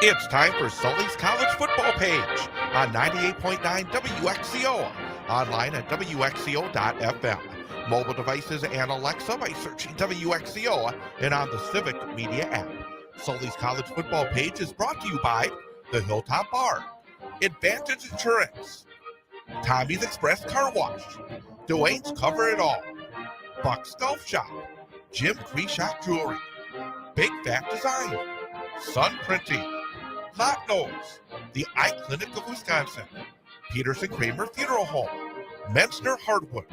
It's time for Sully's College Football Page on 98.9 WXCO, online at WXCO.FM, mobile devices and Alexa by searching WXCO, and on the Civic Media app. Sully's College Football Page is brought to you by the Hilltop Bar, Advantage Insurance, Tommy's Express Car Wash, Dwayne's Cover It All, Buck's Golf Shop, Jim Creeshock Jewelry, Big Fat Design, Sun Printing, Hot Nose, the Eye Clinic of Wisconsin, Peterson Kramer Funeral Home, Mensner Hardwoods,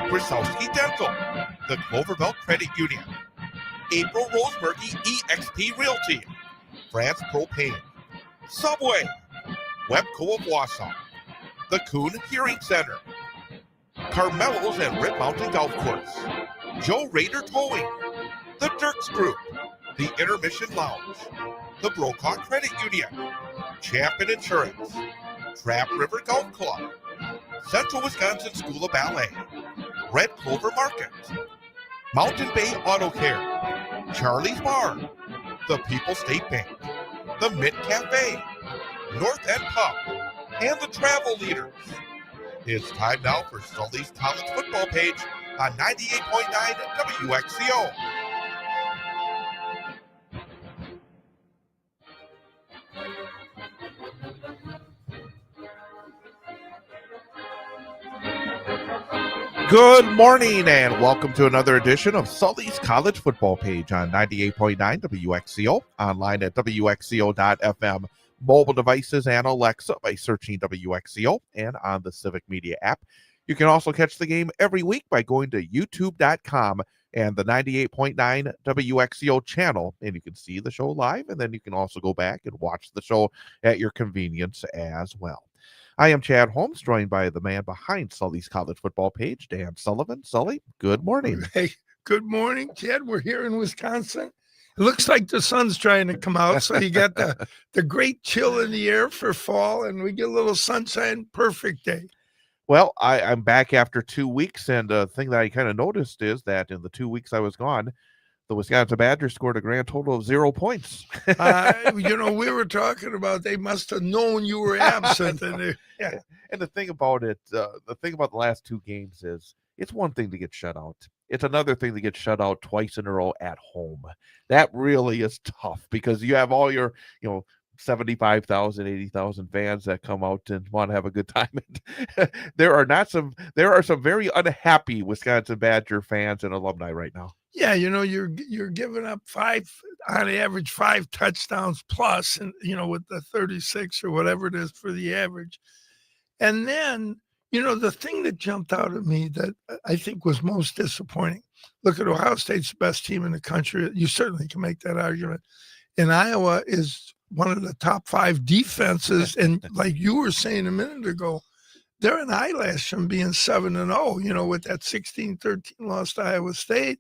Krasowski Dental, the Cloverbelt Credit Union, April Rosebergy EXP Realty, France Propane, Subway, Webco of Wausau, the Kuhn Hearing Center, Carmelo's and Rip Mountain Golf Course, Joe Rader Towing, the Dirks Group, the Intermission Lounge, the Brokaw Credit Union, Champion Insurance, Trap River Golf Club, Central Wisconsin School of Ballet, Red Clover Market, Mountain Bay Auto Care, Charlie's Bar, the People's State Bank, the Mint Cafe, North End Pub, and the Travel Leaders. It's time now for Sully's College Football Page on 98.9 WXCO. Good morning and welcome to another edition of Sully's College Football Page on 98.9 WXCO, online at WXCO.FM, mobile devices and Alexa by searching WXCO, and on the Civic Media app. You can also catch the game every week by going to youtube.com and the 98.9 WXCO channel, and you can see the show live, and then you can also go back and watch the show at your convenience as well. I am Chad Holmes, joined by the man behind Sully's College Football Page, Dan Sullivan. Sully, good morning. Hey, good morning, Chad. We're here in Wisconsin. It looks like the sun's trying to come out, so you got the great chill in the air for fall, and we get a little sunshine. Perfect day. Well, I'm back after 2 weeks, and the thing that I kind of noticed is that in the 2 weeks I was gone, the Wisconsin Badgers scored a grand total of 0 points. We were talking about they must have known you were absent. And the thing about it, the thing about the last two games is it's one thing to get shut out. It's another thing to get shut out twice in a row at home. That really is tough because you have all your, 75,000, 80,000 fans that come out and want to have a good time. There are some very unhappy Wisconsin Badger fans and alumni right now. Yeah, you're giving up on average 5 touchdowns plus, and with the 36 or whatever it is for the average. And then, the thing that jumped out at me that I think was most disappointing. Look at Ohio State's the best team in the country. You certainly can make that argument. And Iowa is one of the top 5 defenses. And like you were saying a minute ago, they're an eyelash from being 7-0, with that 16-13 loss to Iowa State.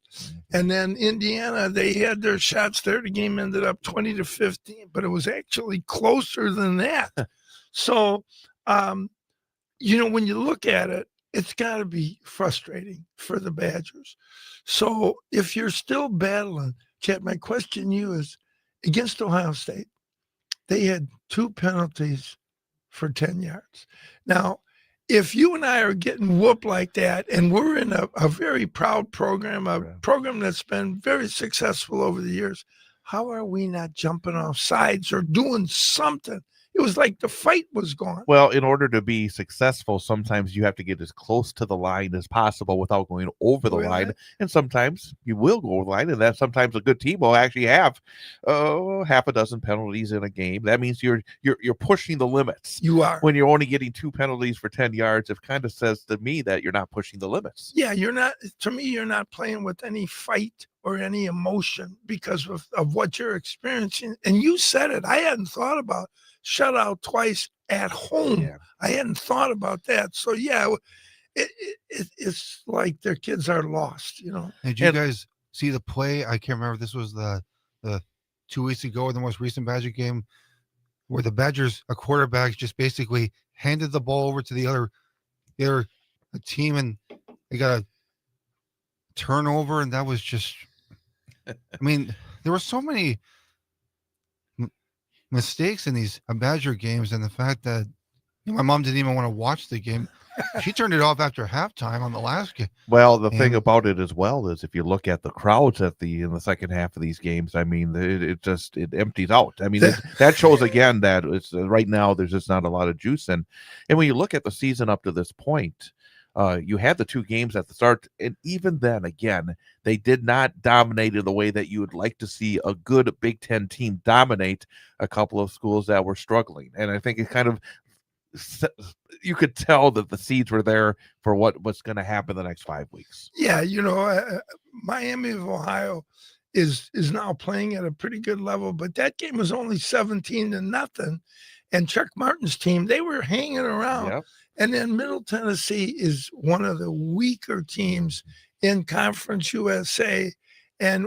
And then Indiana, they had their shots there. The game ended up 20-15, but it was actually closer than that. So, when you look at it, it's got to be frustrating for the Badgers. So if you're still battling, Chad, my question to you is, against Ohio State, they had 2 penalties for 10 yards. Now, if you and I are getting whooped like that, and we're in a very proud program, program that's been very successful over the years, how are we not jumping off sides or doing something? It was like the fight was gone. Well, in order to be successful, sometimes you have to get as close to the line as possible without going over the line. And sometimes you will go over the line, and that sometimes a good team will actually have half a dozen penalties in a game. That means you're pushing the limits. You are. When you're only getting 2 penalties for 10 yards, it kind of says to me that you're not pushing the limits. Yeah, you're not. To me, you're not playing with any fight or any emotion because of what you're experiencing. And you said it. I hadn't thought about shut out twice at home. Yeah. I hadn't thought about that. So, yeah, it's like their kids are lost, Did you guys see the play? I can't remember. This was the 2 weeks ago, the most recent Badger game, where the Badgers, a quarterback, just basically handed the ball over to the other team, and they got a turnover, and that was just – I mean, there were so many mistakes in these Badger games, and the fact that my mom didn't even want to watch the game. She turned it off after halftime on the last game. Well, the thing And- about it as well is if you look at the crowds in the second half of these games, I mean, it empties out. I mean, that shows again that it's right now there's just not a lot of juice in. And when you look at the season up to this point, you had the two games at the start, and even then, again, they did not dominate in the way that you would like to see a good Big Ten team dominate a couple of schools that were struggling. And I think it kind of, you could tell that the seeds were there for what's going to happen the next 5 weeks. Yeah, Miami of Ohio is now playing at a pretty good level, but that game was only 17-0. And Chuck Martin's team, they were hanging around. Yep. And then Middle Tennessee is one of the weaker teams in Conference USA, and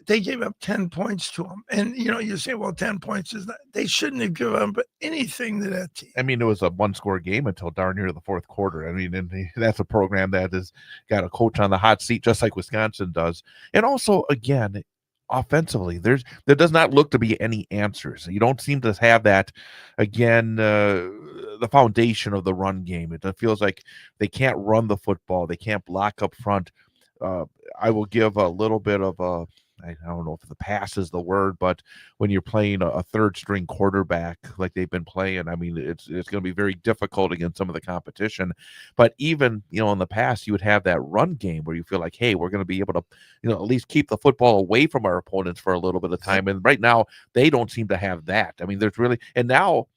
they gave up 10 points to them. And, you say, well, 10 points is not, they shouldn't have given up anything to that team. I mean, it was a one-score game until darn near the fourth quarter. I mean, and that's a program that has got a coach on the hot seat, just like Wisconsin does. And also, again, offensively, there does not look to be any answers. You don't seem to have that, again, the foundation of the run game. It feels like they can't run the football. They can't block up front. I will give a little bit of a, I don't know if the pass is the word, but when you're playing a third string quarterback like they've been playing, I mean, it's going to be very difficult against some of the competition. But even, in the past, you would have that run game where you feel like, hey, we're going to be able to, at least keep the football away from our opponents for a little bit of time. And right now, they don't seem to have that. I mean, there's really, and now,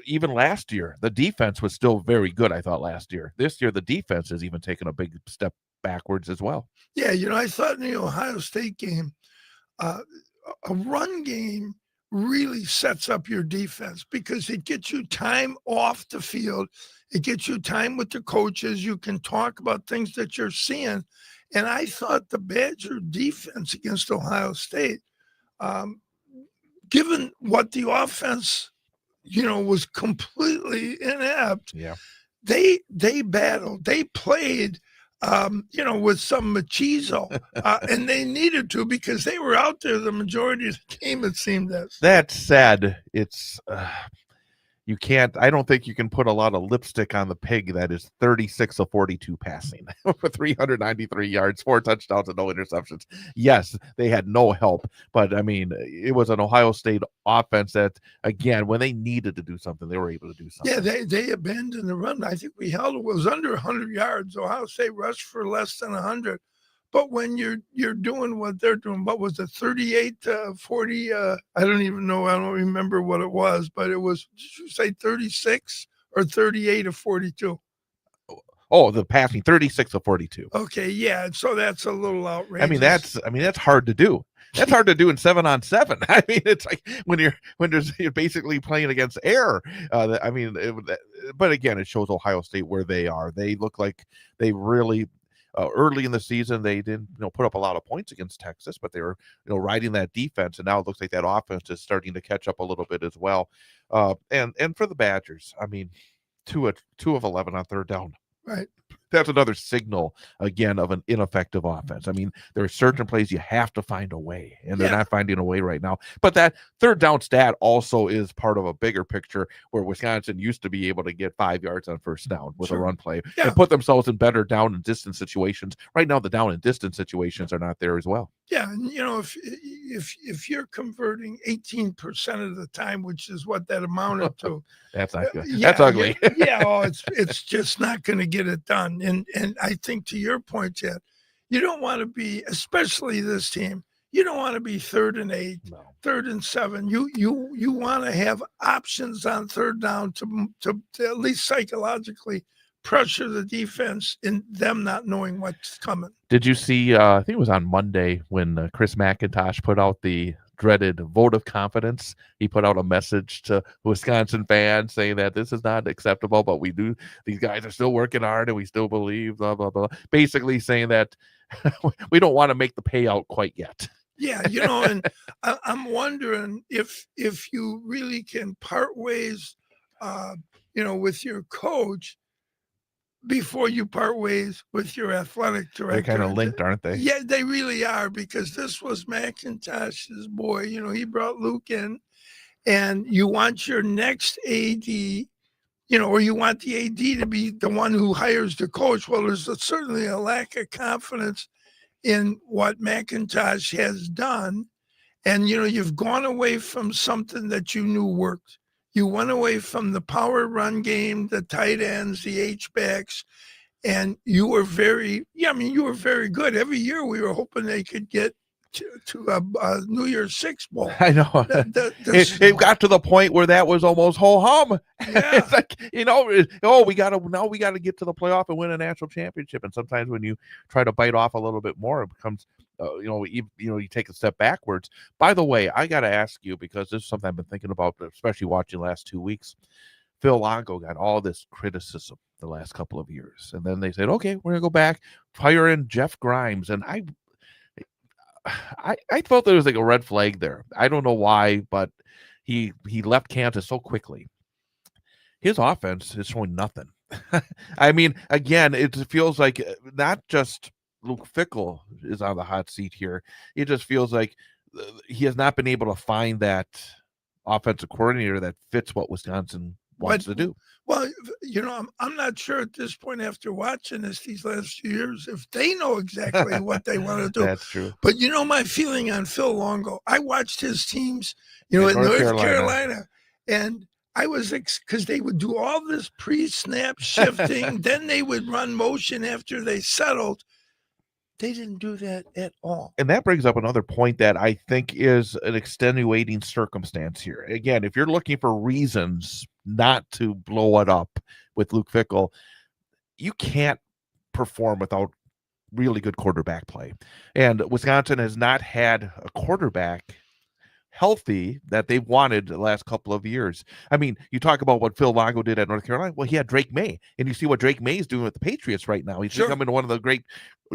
even last year, the defense was still very good, I thought, last year. This year, the defense has even taken a big step backwards as well. Yeah, I thought in the Ohio State game, a run game really sets up your defense because it gets you time off the field. It gets you time with the coaches. You can talk about things that you're seeing. And I thought the Badger defense against Ohio State, given what the offense, was completely inept. Yeah. They battled. They played with some machismo, and they needed to because they were out there the majority of the game, it seemed as. That said, it's I don't think you can put a lot of lipstick on the pig that is 36 of 42 passing for 393 yards, 4 touchdowns and no interceptions. Yes, they had no help, but I mean, it was an Ohio State offense that, again, when they needed to do something, they were able to do something. Yeah, they abandoned the run. I think we held it was under 100 yards. Ohio State rushed for less than 100. But when you're doing what they're doing, what was it, 38 to 40? I don't even know. I don't remember what it was, but it was, did you say 36 or 38 of 42? Oh, the passing, 36 of 42. Okay, yeah. So that's a little outrageous. I mean, that's hard to do. That's hard to do in 7-on-7. I mean, it's like when you're basically playing against air. But again, it shows Ohio State where they are. They look like they really. Early in the season, they didn't, put up a lot of points against Texas, but they were, riding that defense, and now it looks like that offense is starting to catch up a little bit as well. And for the Badgers, I mean, 2 of 11 on third down. Right. That's another signal, again, of an ineffective offense. I mean, there are certain plays you have to find a way, and they're not finding a way right now. But that third down stat also is part of a bigger picture where Wisconsin used to be able to get 5 yards on first down with a run play and put themselves in better down and distance situations. Right now, the down and distance situations are not there as well. Yeah, and if you're converting 18% of the time, which is what that amounted to, that's not good. That's ugly. It's just not going to get it done. And I think to your point, Chad, you don't want to be, especially this team, you don't want to be 3rd and 8, 3rd and 7. You want to have options on third down to at least psychologically pressure the defense in them not knowing what's coming. Did you see, I think it was on Monday when Chris McIntosh put out the dreaded vote of confidence. He put out a message to Wisconsin fans saying that this is not acceptable, but these guys are still working hard and we still believe, blah, blah, blah. Basically saying that we don't want to make the payout quite yet. Yeah, and I'm wondering if you really can part ways, with your coach before you part ways with your athletic director. They're kind of linked, aren't they? Yeah, they really are, because this was McIntosh's boy. He brought Luke in, and you want your next AD, or you want the AD to be the one who hires the coach. Well, there's certainly a lack of confidence in what McIntosh has done. And, you've gone away from something that you knew worked. You went away from the power run game, the tight ends, the H-backs, and you were very good. Every year we were hoping they could get to a New Year's Six bowl. I know. It got to the point where that was almost ho-hum. Yeah. It's like, we got to get to the playoff and win a national championship. And sometimes when you try to bite off a little bit more, it becomes, you take a step backwards. By the way, I got to ask you, because this is something I've been thinking about, especially watching the last 2 weeks. Phil Longo got all this criticism the last couple of years. And then they said, okay, we're going to go back, hire in Jeff Grimes. And I felt there was like a red flag there. I don't know why, but he left Kansas so quickly. His offense is showing nothing. I mean, again, it feels like not just Luke Fickell is on the hot seat here. It just feels like he has not been able to find that offensive coordinator that fits what Wisconsin wants to do. Well, I'm not sure at this point, after watching these last few years, if they know exactly what they want to do. That's true. But my feeling on Phil Longo, I watched his teams, in North Carolina, and I was because they would do all this pre-snap shifting, then they would run motion after they settled. They didn't do that at all. And that brings up another point that I think is an extenuating circumstance here. Again, if you're looking for reasons not to blow it up with Luke Fickell, you can't perform without really good quarterback play. And Wisconsin has not had a quarterback healthy that they've wanted the last couple of years. I mean, you talk about what Phil Longo did at North Carolina. Well, he had Drake May, and you see what Drake May is doing with the Patriots right now. He's becoming one of the great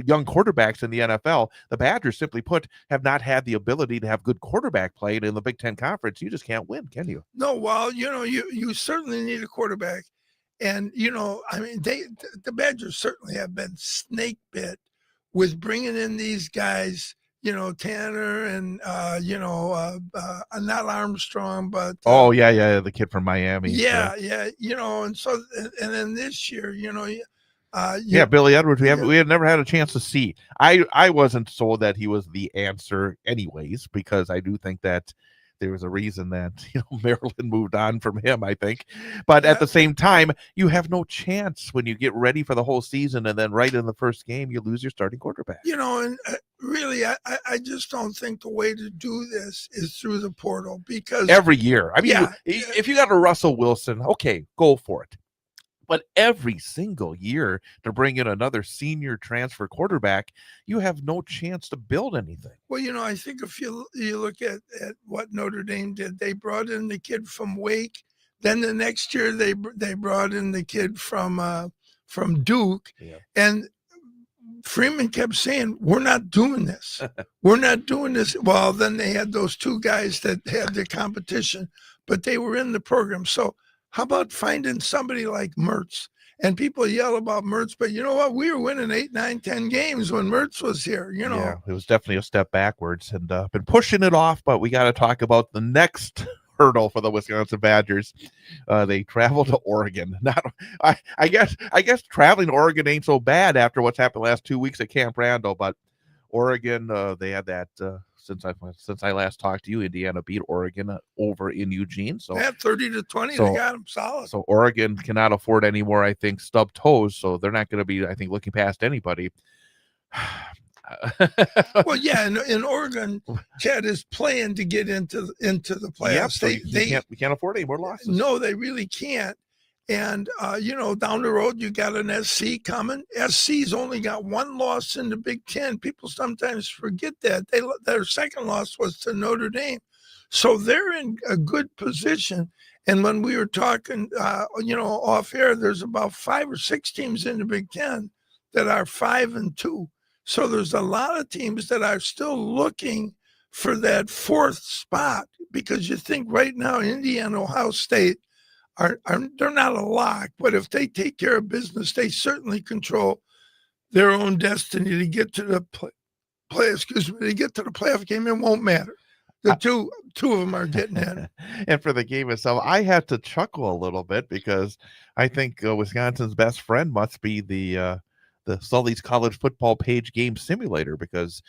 young quarterbacks in the NFL. The Badgers, simply put, have not had the ability to have good quarterback play. And in the Big Ten Conference, you just can't win, can you? No, well, you certainly need a quarterback. And, the Badgers certainly have been snake bit with bringing in these guys, Tanner and, not Armstrong, but. The kid from Miami. Yeah. And so, and then this year, Billy Edwards, we had never had a chance to see. I wasn't sold that he was the answer anyways, because I do think that there was a reason that Maryland moved on from him, I think. But at the same time, you have no chance when you get ready for the whole season, and then right in the first game, you lose your starting quarterback. And really, I just don't think the way to do this is through the portal, because every year, I mean, if you got a Russell Wilson, okay, go for it. But every single year to bring in another senior transfer quarterback, you have no chance to build anything. Well, I think if you look at what Notre Dame did, they brought in the kid from Wake. Then the next year they brought in the kid from Duke, and Freeman kept saying, "We're not doing this. We're not doing this." Well, then they had those two guys that had the competition, but they were in the program. So how about finding somebody like Mertz? And people yell about Mertz, but you know what? We were winning 8, 9, 10 games when Mertz was here. Yeah, it was definitely a step backwards, and been pushing it off. But we got to talk about the next hurdle for the Wisconsin Badgers. They travel to Oregon. I guess traveling to Oregon ain't so bad after what's happened the last 2 weeks at Camp Randall. But Oregon, they had that. Since I last talked to you, Indiana beat Oregon over in Eugene. So 30-20, they got them solid. So Oregon cannot afford any more, I think, stub toes. So they're not going to be, I think, looking past anybody. Well, yeah, in Oregon, Chad is playing to get into the playoffs. We can't afford any more losses. No, they really can't. And, down the road, you got an SC coming. SC's only got one loss in the Big Ten. People sometimes forget that. Their second loss was to Notre Dame. So they're in a good position. And when we were talking, off air, there's about 5 or 6 teams in the Big Ten that are 5-2. So there's a lot of teams that are still looking for that 4th spot, because you think right now Indiana, Ohio State, they're not a lock, but if they take care of business, they certainly control their own destiny to get to the to get to the playoff game. It won't matter. The two of them are getting in. And for the game itself, I had to chuckle a little bit because I think Wisconsin's best friend must be the Sully's college football page game simulator, because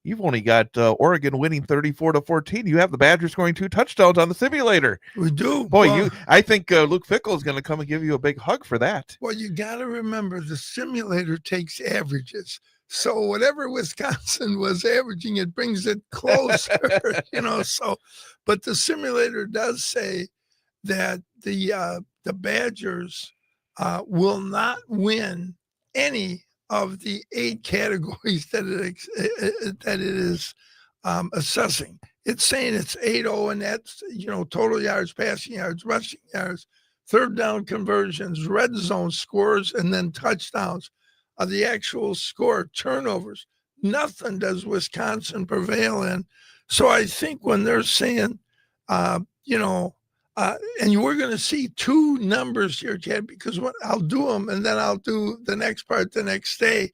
you've only got Oregon winning 34-14. You have the Badgers scoring 2 touchdowns on the simulator. We do. Boy, I think Luke Fickell is going to come and give you a big hug for that. Well, you got to remember the simulator takes averages. So whatever Wisconsin was averaging, it brings it closer, so, but the simulator does say that the Badgers will not win any of the 8 categories that it is assessing. It's saying it's 8-0, and that's, total yards, passing yards, rushing yards, third down conversions, red zone scores, and then touchdowns. The actual score, turnovers, nothing does Wisconsin prevail in. So I think when they're saying, and we're going to see 2 numbers here, Chad, because I'll do them and then I'll do the next part the next day.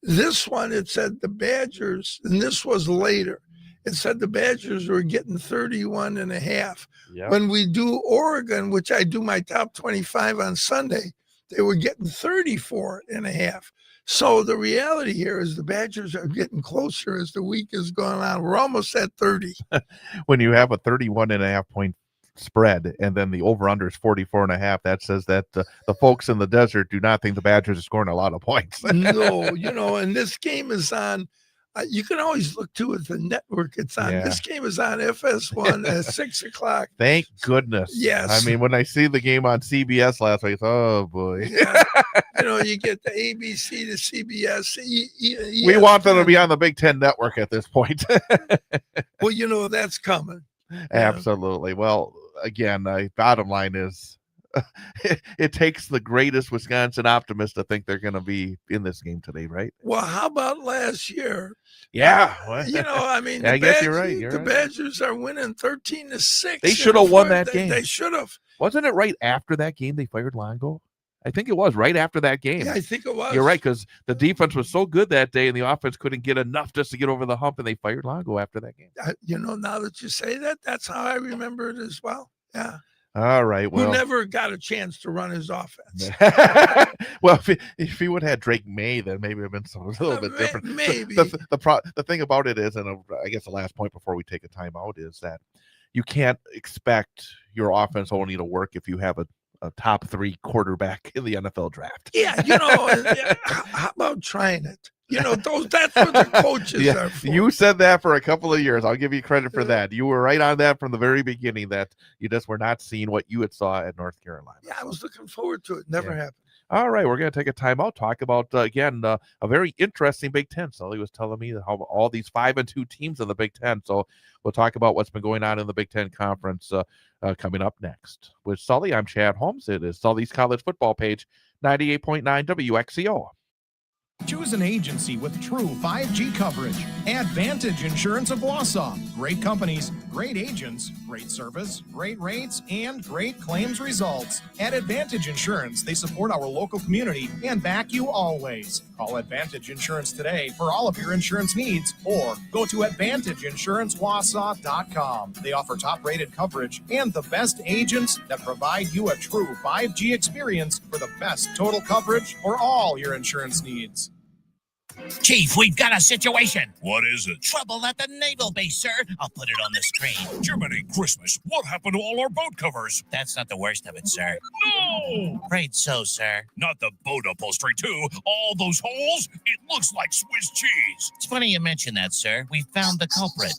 This one, it said the Badgers, and this was later, it said the Badgers were getting 31.5. Yep. When we do Oregon, which I do my top 25 on Sunday, they were getting 34.5. So the reality here is the Badgers are getting closer as the week is going on. We're almost at 30. When you have a 31.5 point spread and then the over-under is 44.5, that says that the folks in the desert do not think the Badgers are scoring a lot of points. No, and this game is on. You can always look to it, the network it's on. Yeah. This game is on FS1 at 6:00. Thank goodness. Yes. I mean, when I see the game on CBS last week, oh boy. Yeah. You get the ABC to CBS. We want them to be on the Big Ten network at this point. Well, that's coming. Absolutely. Yeah. Well, again, bottom line is it takes the greatest Wisconsin optimist to think they're going to be in this game today, right? Well, how about last year? Yeah. I guess you're right. The Badgers are winning 13-6. They should have won that game. They should have. Wasn't it right after that game they fired Longo? I think it was right after that game. Yeah, I think it was. You're right, because the defense was so good that day and the offense couldn't get enough just to get over the hump, and they fired Longo after that game. Now that you say that, that's how I remember it as well. Yeah. All right. Well, who never got a chance to run his offense. Well, if he would have had Drake May, then maybe it would have been a little bit different. Maybe. The thing about it is, and I guess the last point before we take a timeout is that you can't expect your offense only to work if you have a top 3 quarterback in the NFL draft. Yeah, how about trying it? That's what the coaches are for. You said that for a couple of years. I'll give you credit for that. You were right on that from the very beginning, that you just were not seeing what you had saw at North Carolina. Yeah, I was looking forward to it. Never happened. All right, we're going to take a timeout, talk about, again, a very interesting Big Ten. Sully was telling me how all these 5-2 teams in the Big Ten. So we'll talk about what's been going on in the Big Ten Conference coming up next. With Sully, I'm Chad Holmes. It is Sully's College Football Page, 98.9 WXCO. Choose an agency with true 5G coverage. Advantage Insurance of Wausau. Great companies, great agents, great service, great rates, and great claims results. At Advantage Insurance, they support our local community and back you always. Call Advantage Insurance today for all of your insurance needs, or go to AdvantageInsuranceWausau.com. They offer top-rated coverage and the best agents that provide you a true 5G experience for the best total coverage for all your insurance needs. Chief, we've got a situation. What is it? Trouble at the naval base, sir. I'll put it on the screen. Jiminy Christmas, what happened to all our boat covers? That's not the worst of it, sir. No! Afraid so, sir. Not the boat upholstery, too. All those holes? It looks like Swiss cheese. It's funny you mention that, sir. We found the culprit.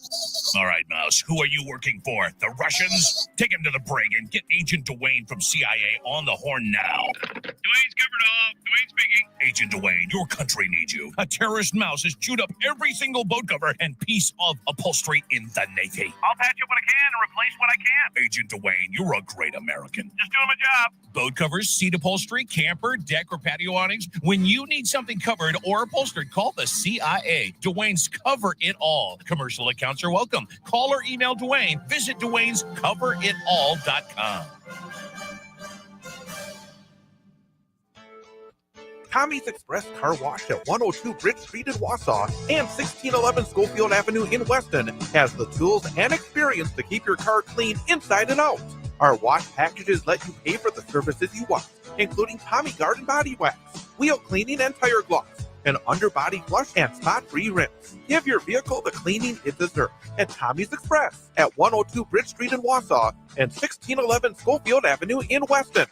All right, Mouse, who are you working for? The Russians? Take him to the brig and get Agent Dwayne from CIA on the horn now. Dwayne's covered all. Dwayne speaking. Agent Dwayne, your country needs you. A terrorist mouse has chewed up every single boat cover and piece of upholstery in the Navy. I'll patch up what I can and replace what I can't. Agent Dwayne, you're a great American. Just doing my job. Boat covers, seat upholstery, camper, deck, or patio awnings. When you need something covered or upholstered, call the CIA. Dwayne's Cover It All. Commercial accounts are welcome. Call or email Dwayne. Visit Dwayne'sCoverItAll.com. Tommy's Express Car Wash at 102 Bridge Street in Wausau and 1611 Schofield Avenue in Weston has the tools and experience to keep your car clean inside and out. Our wash packages let you pay for the services you want, including Tommy Garden Body Wax, wheel cleaning and tire gloss, an underbody flush and spot-free rinse. Give your vehicle the cleaning it deserves at Tommy's Express at 102 Bridge Street in Wausau and 1611 Schofield Avenue in Weston.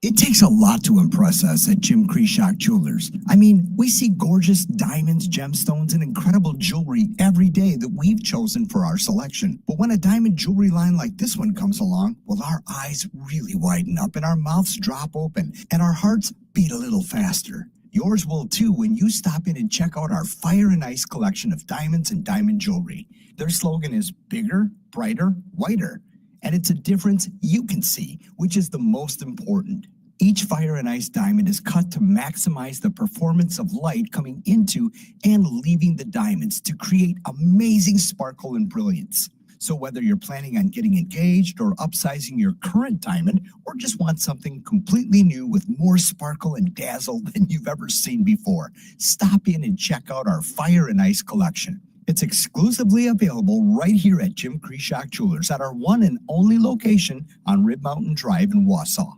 It takes a lot to impress us at Jim Krishock Jewelers. I mean, we see gorgeous diamonds, gemstones, and incredible jewelry every day that we've chosen for our selection. But when a diamond jewelry line like this one comes along, well, our eyes really widen up and our mouths drop open and our hearts beat a little faster. Yours will too when you stop in and check out our Fire and Ice collection of diamonds and diamond jewelry. Their slogan is bigger, brighter, whiter. And it's a difference you can see, which is the most important. Each Fire and Ice diamond is cut to maximize the performance of light coming into and leaving the diamonds to create amazing sparkle and brilliance. So whether you're planning on getting engaged or upsizing your current diamond, or just want something completely new with more sparkle and dazzle than you've ever seen before, stop in and check out our Fire and Ice collection. It's exclusively available right here at Jim Krishock Jewelers at our one and only location on Rib Mountain Drive in Wausau.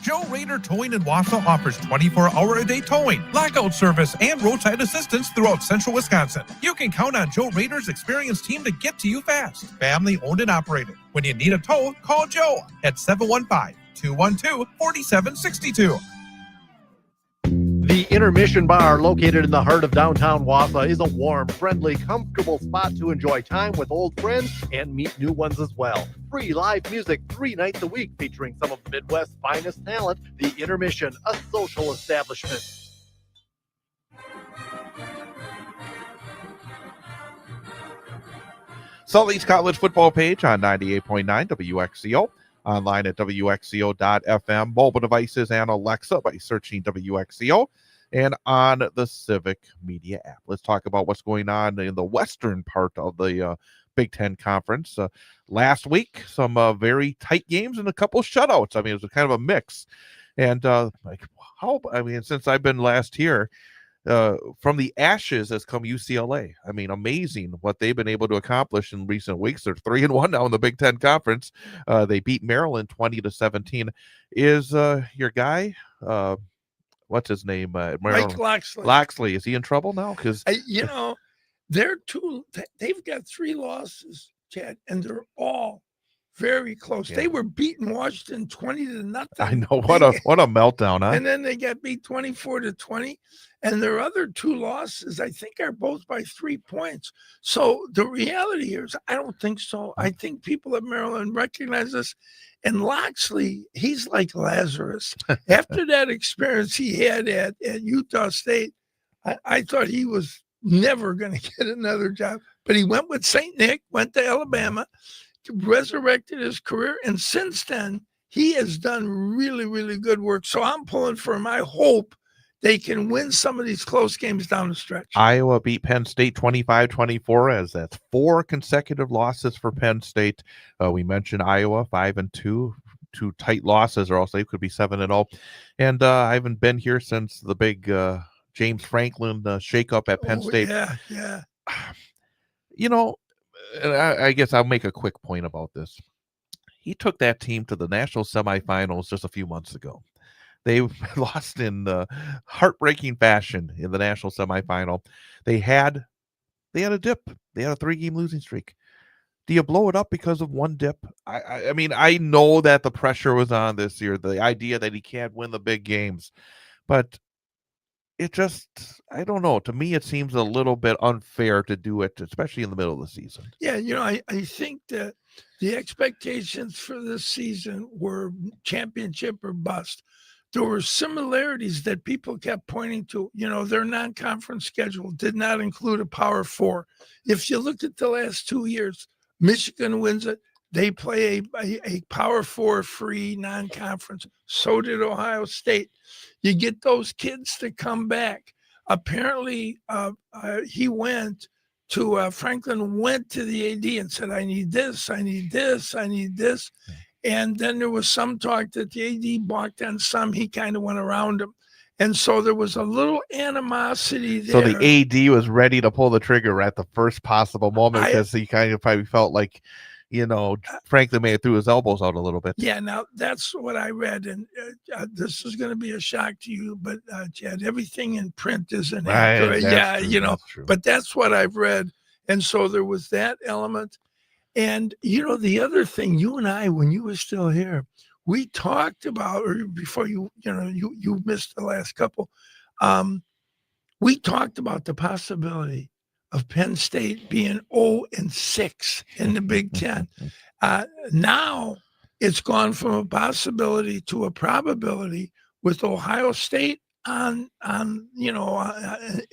Joe Rader Towing in Wausau offers 24-hour-a-day towing, lockout service, and roadside assistance throughout central Wisconsin. You can count on Joe Rader's experienced team to get to you fast. Family owned and operated. When you need a tow, call Joe at 715-212-4762. The Intermission Bar, located in the heart of downtown Wausau, is a warm, friendly, comfortable spot to enjoy time with old friends and meet new ones as well. Free live music 3 nights a week featuring some of the Midwest's finest talent. The Intermission, a social establishment. Sully's college football page on 98.9 WXCO. Online at WXCO.FM, mobile devices and Alexa by searching WXCO, and on the Civic Media app. Let's talk about what's going on in the western part of the Big Ten Conference. Last week, some very tight games and a couple shutouts. I mean, it was kind of a mix. And since I've been last here, from the ashes has come UCLA. I mean, amazing what they've been able to accomplish in recent weeks. They're 3-1 now in the Big Ten Conference. They beat Maryland 20-17. Is your guy, what's his name? Mike Loxley. Loxley, is he in trouble now? Because they've got 3 losses, Chad, and they're all very close. Yeah. They were beating Washington 20-0. I know, what a meltdown, huh? And then they got beat 24-20. And their other 2 losses, I think, are both by 3 points. So the reality here is, I don't think so. I think people at Maryland recognize this. And Loxley, he's like Lazarus. After that experience he had at Utah State, I thought he was never going to get another job. But he went with St. Nick, went to Alabama, resurrected his career. And since then, he has done really, really good work. So I'm pulling for him. I hope they can win some of these close games down the stretch. Iowa beat Penn State 25-24, as that's 4 consecutive losses for Penn State. We mentioned Iowa 5-2, 2 tight losses, or else they could be 7-0. And I haven't been here since the big James Franklin shakeup at Penn State. Yeah. I guess I'll make a quick point about this. He took that team to the national semifinals just a few months ago. They lost in heartbreaking fashion in the national semifinal. They had a dip. They had a 3-game losing streak. Do you blow it up because of one dip? I mean, I know that the pressure was on this year, the idea that he can't win the big games, but it just, I don't know. To me, it seems a little bit unfair to do it, especially in the middle of the season. Yeah, I think that the expectations for this season were championship or bust. There were similarities that people kept pointing to. Their non-conference schedule did not include a Power 4. If you look at the last 2 years, Michigan wins it. They play a Power 4 free non-conference. So did Ohio State. You get those kids to come back. Apparently, Franklin went to the AD and said, I need this, I need this, I need this. And then there was some talk that the AD balked on some. He kind of went around him. And so there was a little animosity there. So the AD was ready to pull the trigger at the first possible moment because he kind of probably felt like, Franklin may have threw his elbows out a little bit. Yeah, now that's what I read. And this is going to be a shock to you, but Chad, everything in print isn't accurate. Yeah, that's true. But that's what I've read. And so there was that element. And, the other thing, you and I, when you were still here, we talked about, or before you missed the last couple, we talked about the possibility of Penn State being 0-6 in the Big Ten. Now it's gone from a possibility to a probability with Ohio State on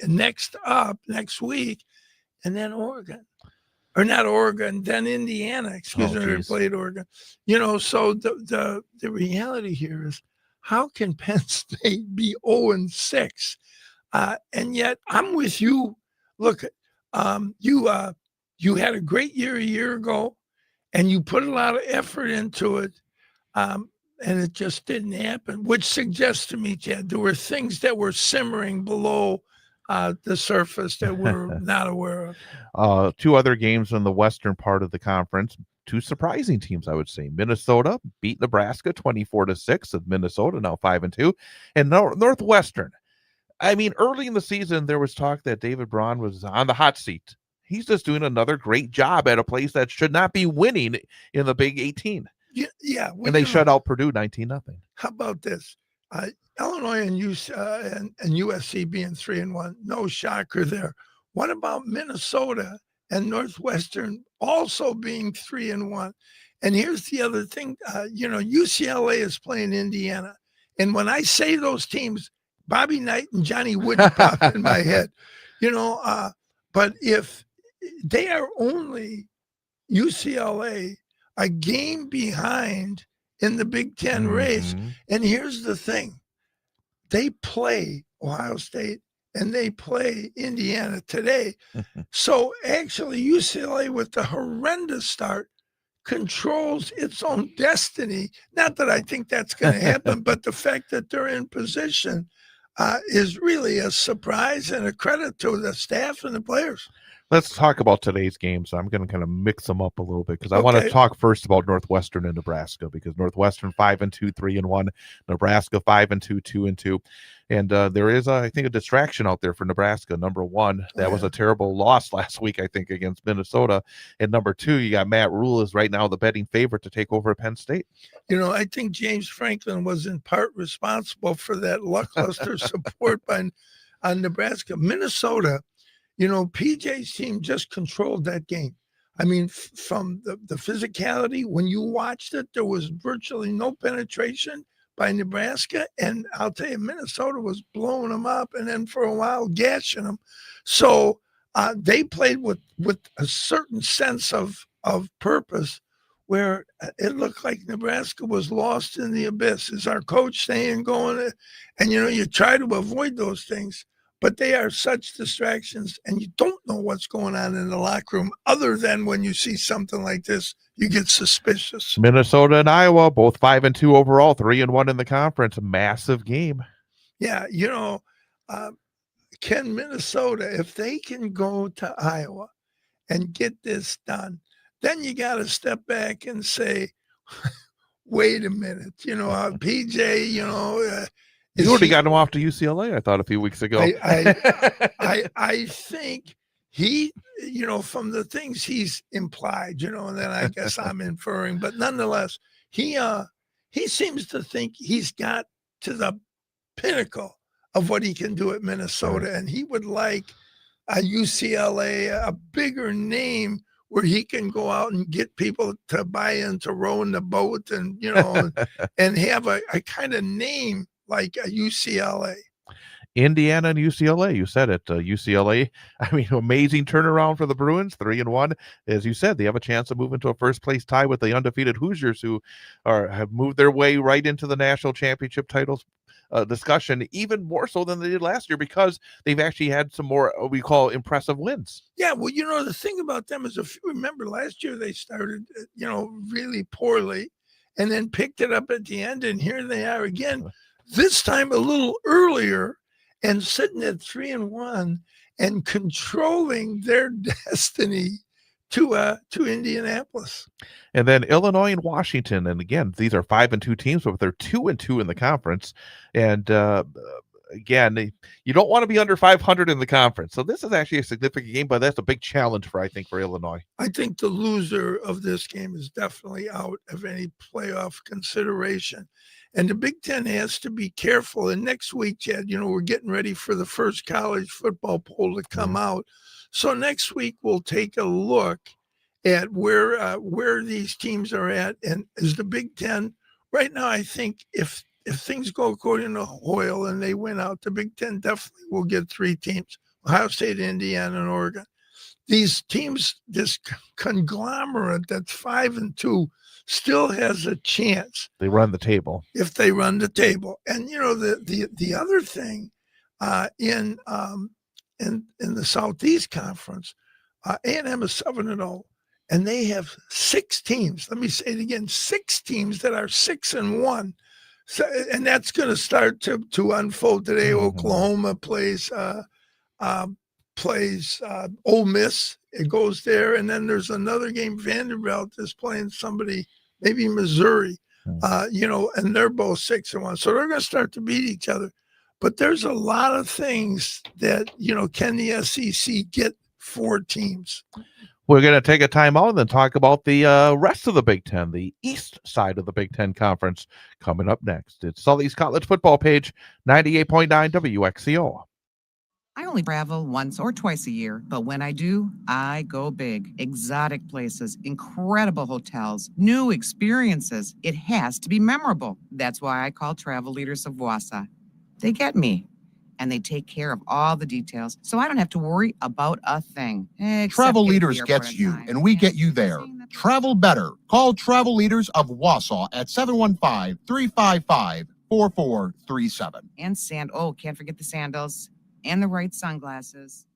next week, and then Oregon. Or not Oregon, then Indiana. Excuse me, they played Oregon. So the reality here is, how can Penn State be 0-6? And yet I'm with you. Look, you had a great year a year ago, and you put a lot of effort into it, and it just didn't happen. Which suggests to me, Chad, there were things that were simmering below the surface that we're not aware of. Two other games in the western part of the conference. Two surprising teams, I would say. Minnesota beat Nebraska 24-6, with Minnesota now 5-2, and Northwestern. I mean, early in the season, there was talk that David Braun was on the hot seat. He's just doing another great job at a place that should not be winning in the Big 18. Yeah, and they shut out Purdue 19-0. How about this? Illinois and USC being 3-1, no shocker there. What about Minnesota and Northwestern also being 3-1? And here's the other thing, UCLA is playing Indiana. And when I say those teams, Bobby Knight and Johnny Wooden pop in my head, but if they are only UCLA a game behind in the Big Ten race, and here's the thing, they play Ohio State and they play Indiana today. So actually UCLA, with the horrendous start, controls its own destiny. Not that I think that's going to happen, but the fact that they're in position is really a surprise and a credit to the staff and the players. Let's talk about today's games. I'm going to kind of mix them up a little bit because I want to talk first about Northwestern and Nebraska, because Northwestern 5-2, 3-1, Nebraska 5-2, 2-2. And there is, I think, a distraction out there for Nebraska. Number one, that was a terrible loss last week, I think, against Minnesota. And number two, you got Matt Rule is right now the betting favorite to take over Penn State. I think James Franklin was in part responsible for that lackluster support on Nebraska. Minnesota, PJ's team just controlled that game. I mean, from the physicality, when you watched it, there was virtually no penetration by Nebraska. And I'll tell you, Minnesota was blowing them up and then for a while gashing them. So they played with a certain sense of purpose, where it looked like Nebraska was lost in the abyss. Is our coach saying going? And, you try to avoid those things. But they are such distractions, and you don't know what's going on in the locker room, other than when you see something like this, you get suspicious. Minnesota and Iowa, both 5-2 overall, 3-1 in the conference. A massive game. Yeah, can Minnesota, if they can go to Iowa and get this done, then you got to step back and say, wait a minute, PJ, you already got him off to UCLA, I thought, a few weeks ago. I think he, from the things he's implied, and then I guess I'm inferring, but nonetheless, he seems to think he's got to the pinnacle of what he can do at Minnesota, and he would like a UCLA, a bigger name where he can go out and get people to buy into rowing the boat, and and have a kind of name like a UCLA. Indiana and UCLA, you said it. UCLA, I mean, amazing turnaround for the Bruins, 3-1. As you said, they have a chance to move into a first-place tie with the undefeated Hoosiers, who have moved their way right into the national championship titles discussion, even more so than they did last year, because they've actually had some more, we call, impressive wins. Yeah, well, the thing about them is, if you remember last year, they started, really poorly. and then picked it up at the end. And here they are again, this time a little earlier, and sitting at 3-1 and controlling their destiny to Indianapolis. And then Illinois and Washington. And again, these are 5-2 teams, but they're 2-2 in the conference. And again, you don't want to be under 500 in the conference. So this is actually a significant game, but that's a big challenge for Illinois. I think the loser of this game is definitely out of any playoff consideration. And the Big Ten has to be careful. And next week, Chad, we're getting ready for the first college football poll to come out. So next week, we'll take a look at where these teams are at. And is the Big Ten right now, I think if things go according to Hoyle and they win out, the Big Ten definitely will get 3 teams: Ohio State, Indiana, and Oregon. These teams, this conglomerate that's 5-2, still has a chance. They run the table. If they run the table. And the other thing in the Southeast Conference, A&M is 7-0, and they have 6 teams. Let me say it again: 6 teams that are 6-1. So, and that's going to start to unfold today. Oklahoma plays Ole Miss. It goes there, and then there's another game. Vanderbilt is playing somebody, maybe Missouri. And they're both 6-1, so they're going to start to beat each other. But there's a lot of things that can the SEC get 4 teams? We're going to take a time out and then talk about the rest of the Big Ten, the east side of the Big Ten Conference, coming up next. It's Sully's College Football Page, 98.9 WXCO. I only travel once or twice a year, but when I do, I go big. Exotic places, incredible hotels, new experiences. It has to be memorable. That's why I call Travel Leaders of Wausau. They get me, and they take care of all the details, so I don't have to worry about a thing. Travel Leaders gets you, and we get you there. Travel better. Call Travel Leaders of Wausau at 715-355-4437. And can't forget the sandals and the right sunglasses.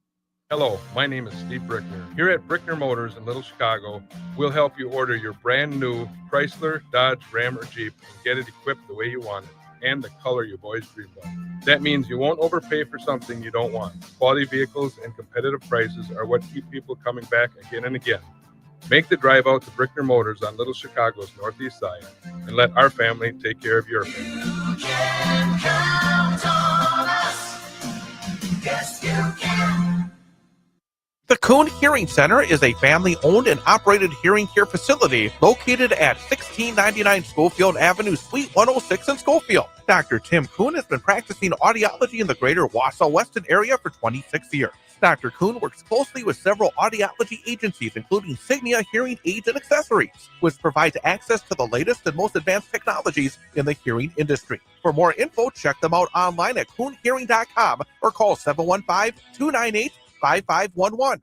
Hello, my name is Steve Brickner. Here at Brickner Motors in Little Chicago, we'll help you order your brand new Chrysler, Dodge, Ram, or Jeep and get it equipped the way you want it and the color you've always dreamed of. That means you won't overpay for something you don't want. Quality vehicles and competitive prices are what keep people coming back again and again. Make the drive out to Brickner Motors on Little Chicago's northeast side and let our family take care of your family. You can count on us. Yes, you can. The Kuhn Hearing Center is a family-owned and operated hearing care facility located at 1699 Schofield Avenue, Suite 106 in Schofield. Dr. Tim Kuhn has been practicing audiology in the greater Wausau-Weston area for 26 years. Dr. Kuhn works closely with several audiology agencies, including Signia Hearing Aids and Accessories, which provides access to the latest and most advanced technologies in the hearing industry. For more info, check them out online at kuhnhearing.com or call 715-298-5511.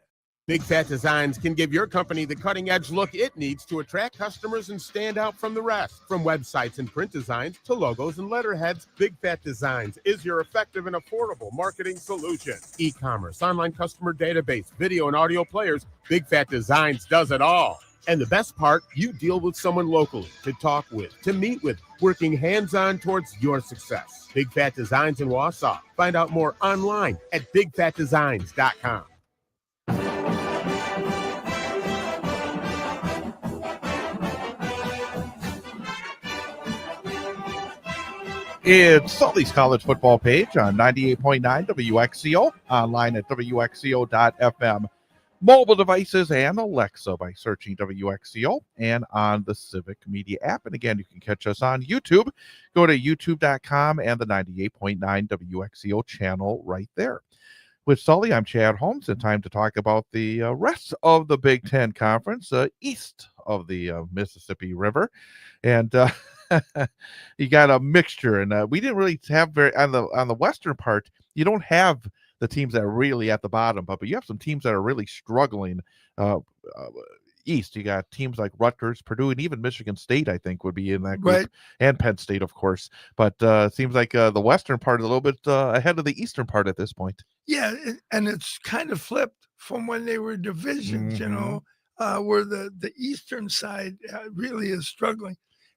Big Fat Designs can give your company the cutting-edge look it needs to attract customers and stand out from the rest. From websites and print designs to logos and letterheads, Big Fat Designs is your effective and affordable marketing solution. E-commerce, online customer database, video and audio players, Big Fat Designs does it all. And the best part, you deal with someone locally to talk with, to meet with, working hands-on towards your success. Big Fat Designs in Wausau. Find out more online at bigfatdesigns.com. It's Sully's College Football Page on 98.9 WXCO, online at WXCO.FM, mobile devices and Alexa by searching WXCO, and on the Civic Media app. And again, you can catch us on YouTube. Go to youtube.com and the 98.9 WXCO channel right there. With Sully, I'm Chad Holmes, and time to talk about the rest of the Big Ten Conference, east of the Mississippi River. And you got a mixture, and we didn't really have on the western part. You don't have the teams that are really at the bottom, but you have some teams that are really struggling. East, you got teams like Rutgers, Purdue, and even Michigan State, I think, would be in that group, right. And Penn State, of course. But it seems like the western part is a little bit ahead of the eastern part at this point. Yeah, and it's kind of flipped from when they were divisions, where the eastern side really is struggling.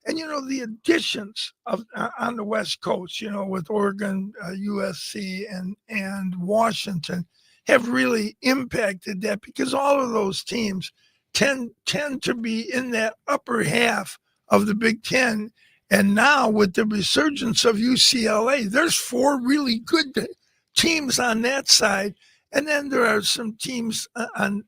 And, the additions of on the West Coast, with Oregon, USC, and Washington have really impacted that, because all of those teams tend to be in that upper half of the Big Ten. And now with the resurgence of UCLA, there's 4 really good teams on that side. And then there are some teams on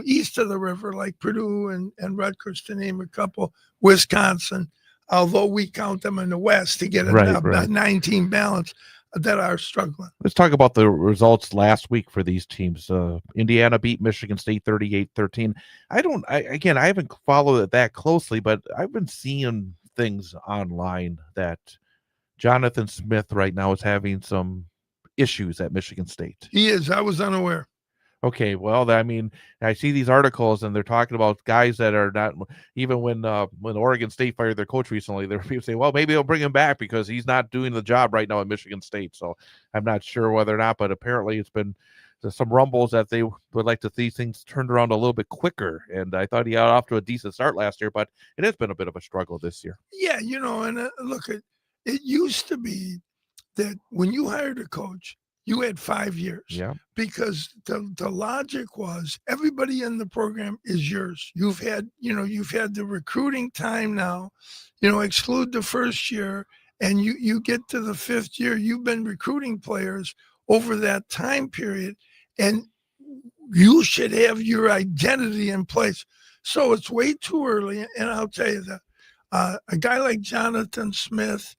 east of the river, like Purdue and Rutgers, to name a couple, Wisconsin, although we count them in the West to get a 9-team balance, that are struggling. Let's talk about the results last week for these teams. Indiana beat Michigan State 38-13. I haven't followed it that closely, but I've been seeing things online that Jonathan Smith right now is having some issues at Michigan State. He is. I was unaware. Okay, well, I mean, I see these articles and they're talking about guys that are not, even when Oregon State fired their coach recently, there were people saying, well, maybe they'll bring him back because he's not doing the job right now at Michigan State. So I'm not sure whether or not, but apparently it's been some rumbles that they would like to see things turned around a little bit quicker. And I thought he got off to a decent start last year, but it has been a bit of a struggle this year. Yeah, and look, it used to be that when you hired a coach, you had 5 years. Yeah. Because the logic was everybody in the program is yours. You've had the recruiting time now, exclude the first year, and you get to the 5th year, you've been recruiting players over that time period, and you should have your identity in place. So it's way too early. And I'll tell you that a guy like Jonathan Smith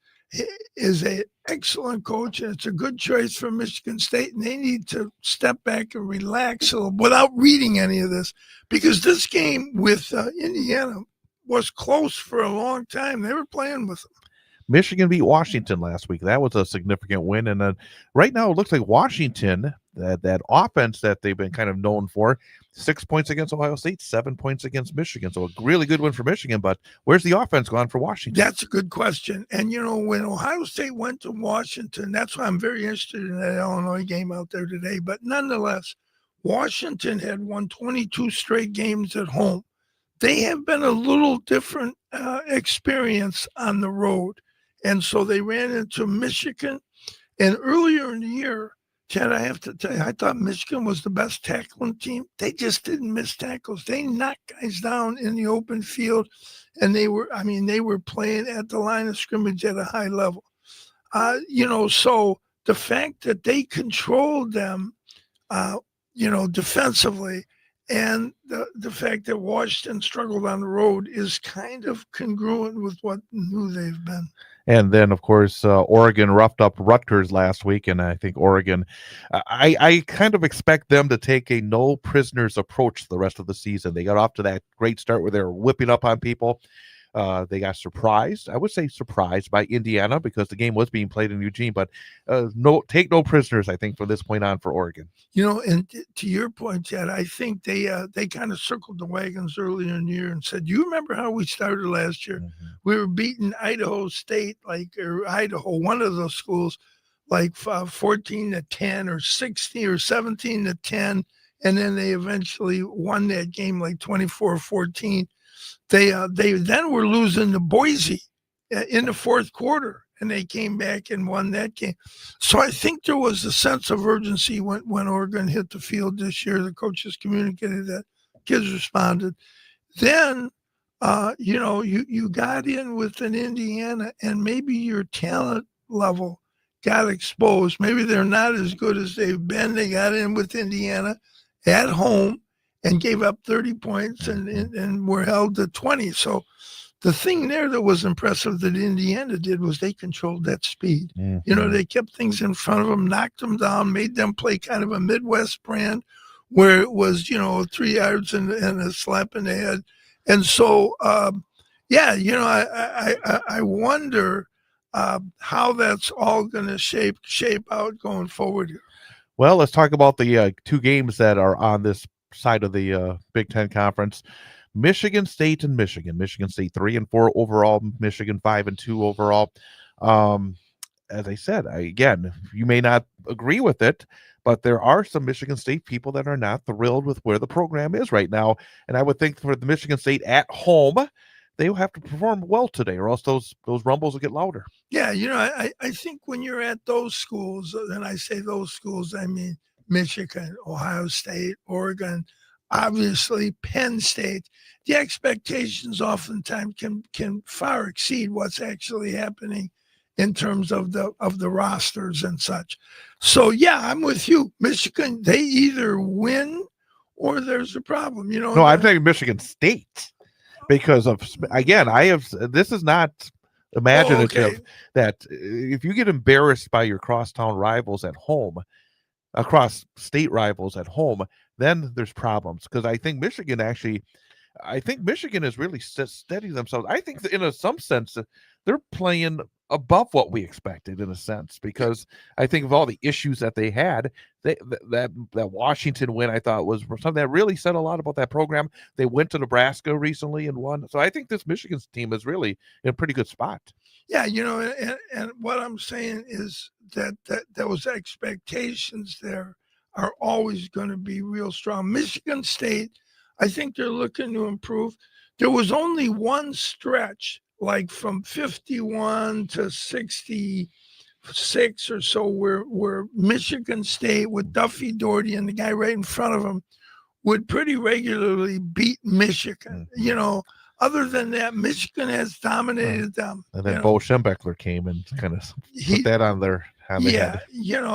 is an excellent coach, and it's a good choice for Michigan State, and they need to step back and relax a little without reading any of this, because this game with Indiana was close for a long time. They were playing with them. Michigan beat Washington last week. That was a significant win. And right now it looks like Washington, that offense that they've been kind of known for, 6 points against Ohio State, 7 points against Michigan. So a really good win for Michigan, but where's the offense gone for Washington? That's a good question. And, when Ohio State went to Washington, that's why I'm very interested in that Illinois game out there today. But nonetheless, Washington had won 22 straight games at home. They have been a little different experience on the road. And so they ran into Michigan. And earlier in the year, Chad, I have to tell you, I thought Michigan was the best tackling team. They just didn't miss tackles. They knocked guys down in the open field, and they were playing at the line of scrimmage at a high level. So the fact that they controlled them, defensively, and the fact that Washington struggled on the road is kind of congruent with who they've been. And then, of course, Oregon roughed up Rutgers last week, and I think Oregon, I kind of expect them to take a no prisoners approach the rest of the season. They got off to that great start where they were whipping up on people. They got surprised. I would say surprised by Indiana because the game was being played in Eugene, but take no prisoners, I think, from this point on for Oregon. And to your point, Chad, I think they kind of circled the wagons earlier in the year and said, you remember how we started last year? Mm-hmm. We were beating Idaho State, or Idaho, one of those schools, like 14-10 or 16 or 17-10. And then they eventually won that game like 24-14. They then were losing to Boise in the fourth quarter, and they came back and won that game. So I think there was a sense of urgency when Oregon hit the field this year. The coaches communicated that. Kids responded. Then, you got in with an Indiana, and maybe your talent level got exposed. Maybe they're not as good as they've been. They got in with Indiana at home and gave up 30 points and were held to 20. So the thing there that was impressive that Indiana did was they controlled that speed. Mm-hmm. They kept things in front of them, knocked them down, made them play kind of a Midwest brand where it was, 3 yards and a slap in the head. And so, I wonder how that's all going to shape out going forward here. Well, let's talk about the 2 games that are on this side of the Big Ten Conference. Michigan State and Michigan. Michigan State 3-4 overall. Michigan 5-2 overall. As I said, again, you may not agree with it, but there are some Michigan State people that are not thrilled with where the program is right now. And I would think for the Michigan State at home, they will have to perform well today, or else those rumbles will get louder. Yeah, I think when you're at those schools, and I say those schools, I mean Michigan, Ohio State, Oregon, obviously Penn State, the expectations oftentimes can far exceed what's actually happening in terms of the rosters and such. So yeah, I'm with you. Michigan, they either win or there's a problem. No, I'm saying Michigan State, because of, again, this is not imaginative that if you get embarrassed by your crosstown rivals at home, across state rivals at home, then there's problems. Because I think Michigan has really steadied themselves. I think that in some sense they're playing above what we expected, in a sense, because I think of all the issues that they had, that Washington win, I thought, was something that really said a lot about that program. They went to Nebraska recently and won. So I think this Michigan's team is really in a pretty good spot. Yeah, and what I'm saying is that those expectations there are always going to be real strong. Michigan State, I think they're looking to improve. There was only one stretch, like from 51 to 66 or so, where Michigan State with Duffy Doherty and the guy right in front of him would pretty regularly beat Michigan. Other than that, Michigan has dominated them. And then Bo Schembechler came and kind of put that on their head. And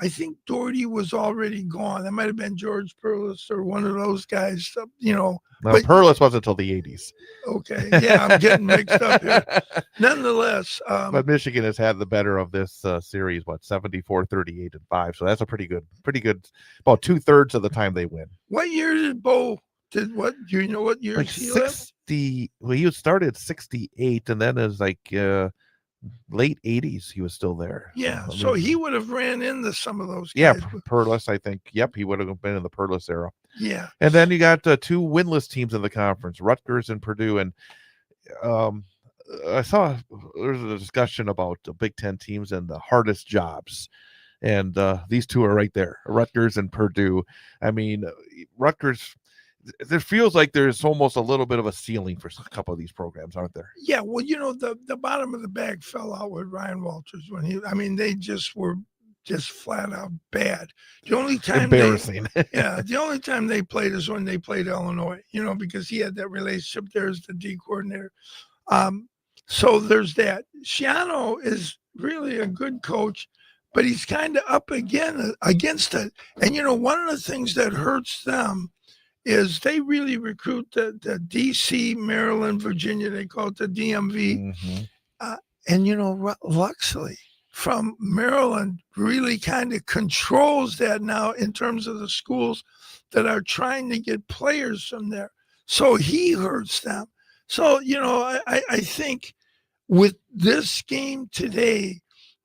I think Doherty was already gone. That might have been George Perlis or one of those guys, No, Perlis wasn't until the 80s. Okay. Yeah, I'm getting mixed up here. Nonetheless. But Michigan has had the better of this series, 74, 38, and 5. So that's a pretty good, about 2/3 of the time they win. What year did Bo, do you know what year he left? Well, he started 68, and then it's late 80s he was still there. Yeah, so he would have ran into some of those guys. Yeah, Perlis, I think. Yep, he would have been in the Perlis era. Yeah. And then you got two winless teams in the conference, Rutgers and Purdue. And I saw there's a discussion about the Big Ten teams and the hardest jobs. And these two are right there, Rutgers and Purdue. I mean, Rutgers, there feels like there's almost a little bit of a ceiling for a couple of these programs, aren't there? Yeah, well, the bottom of the bag fell out with Ryan Walters they just were flat out bad. The only time embarrassing. The only time they played is when they played Illinois, because he had that relationship there as the D coordinator. So there's that. Schiano is really a good coach, but he's kind of up against it. And one of the things that hurts them is they really recruit the DC, Maryland, Virginia. They call it the DMV. Mm-hmm. And Luxley from Maryland really kind of controls that now in terms of the schools that are trying to get players from there. So he hurts them. So, I think with this game today,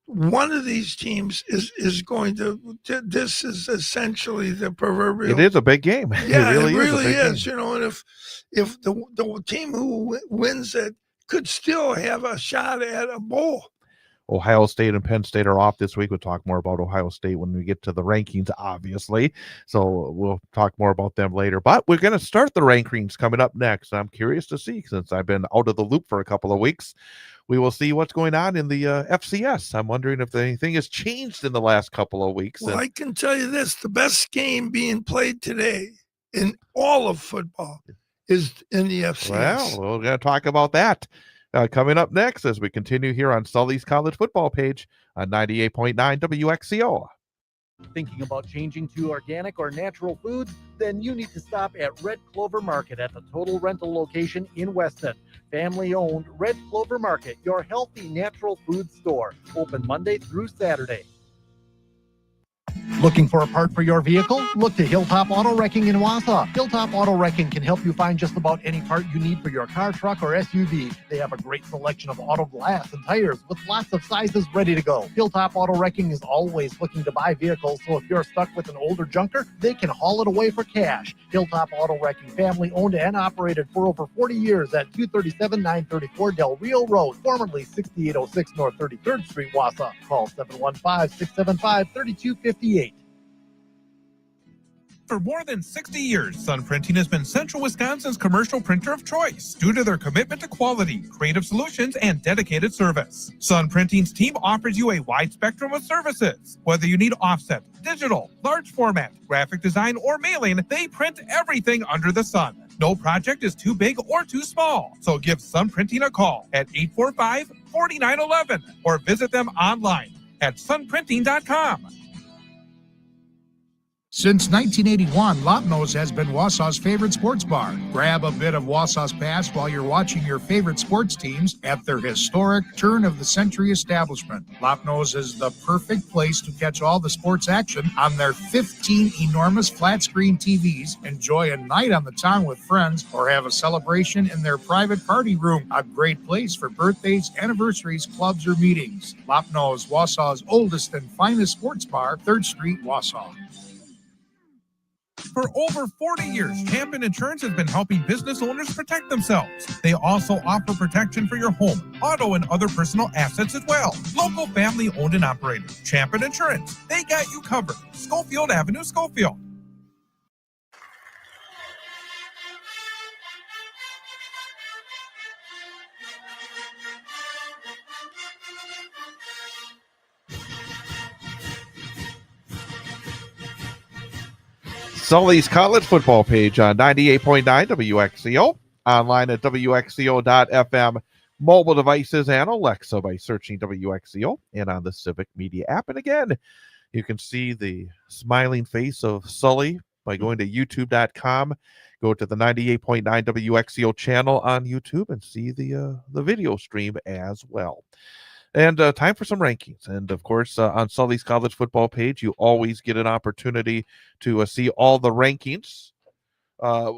one of these teams is going to. This is essentially the proverbial. It is a big game. Yeah, it really is. Game. And if the team who wins it could still have a shot at a bowl. Ohio State and Penn State are off this week. We'll talk more about Ohio State when we get to the rankings, obviously. So we'll talk more about them later. But we're going to start the rankings coming up next. I'm curious to see, since I've been out of the loop for a couple of weeks, we will see what's going on in the FCS. I'm wondering if anything has changed in the last couple of weeks. Well, I can tell you this. The best game being played today in all of football is in the FCS. Well, we're going to talk about that coming up next as we continue here on Sully's College Football Page on 98.9 WXCO. Thinking about changing to organic or natural foods? Then you need to stop at Red Clover Market at the Total Rental location in Weston. Family-owned Red Clover Market, your healthy natural food store. Open Monday through Saturday. Looking for a part for your vehicle? Look to Hilltop Auto Wrecking in Wausau. Hilltop Auto Wrecking can help you find just about any part you need for your car, truck, or SUV. They have a great selection of auto glass and tires with lots of sizes ready to go. Hilltop Auto Wrecking is always looking to buy vehicles, so if you're stuck with an older junker, they can haul it away for cash. Hilltop Auto Wrecking, family owned and operated for over 40 years at 237-934 Del Rio Road, formerly 6806 North 33rd Street, Wausau. Call 715-675-3258. For more than 60 years, Sun Printing has been Central Wisconsin's commercial printer of choice due to their commitment to quality, creative solutions, and dedicated service. Sun Printing's team offers you a wide spectrum of services. Whether you need offset, digital, large format, graphic design, or mailing, they print everything under the sun. No project is too big or too small. So give Sun Printing a call at 845-4911 or visit them online at sunprinting.com. Since 1981, Lopnose has been Wausau's favorite sports bar. Grab a bit of Wausau's past while you're watching your favorite sports teams at their historic turn-of-the-century establishment. Lopnose is the perfect place to catch all the sports action on their 15 enormous flat-screen TVs, enjoy a night on the town with friends, or have a celebration in their private party room. A great place for birthdays, anniversaries, clubs, or meetings. Lopnose, Wausau's oldest and finest sports bar, 3rd Street, Wausau. For over 40 years, Champion Insurance has been helping business owners protect themselves. They also offer protection for your home, auto, and other personal assets as well. Local family owned and operated. Champion Insurance. They got you covered. Schofield Avenue, Schofield. Sully's college football page on 98.9 WXCO, online at WXCO.FM, mobile devices and Alexa by searching WXCO, and on the Civic Media app. And again, you can see the smiling face of Sully by going to youtube.com. Go to the 98.9 WXCO channel on YouTube and see the video stream as well. And time for some rankings. And, of course, on Sully's college football page, you always get an opportunity to see all the rankings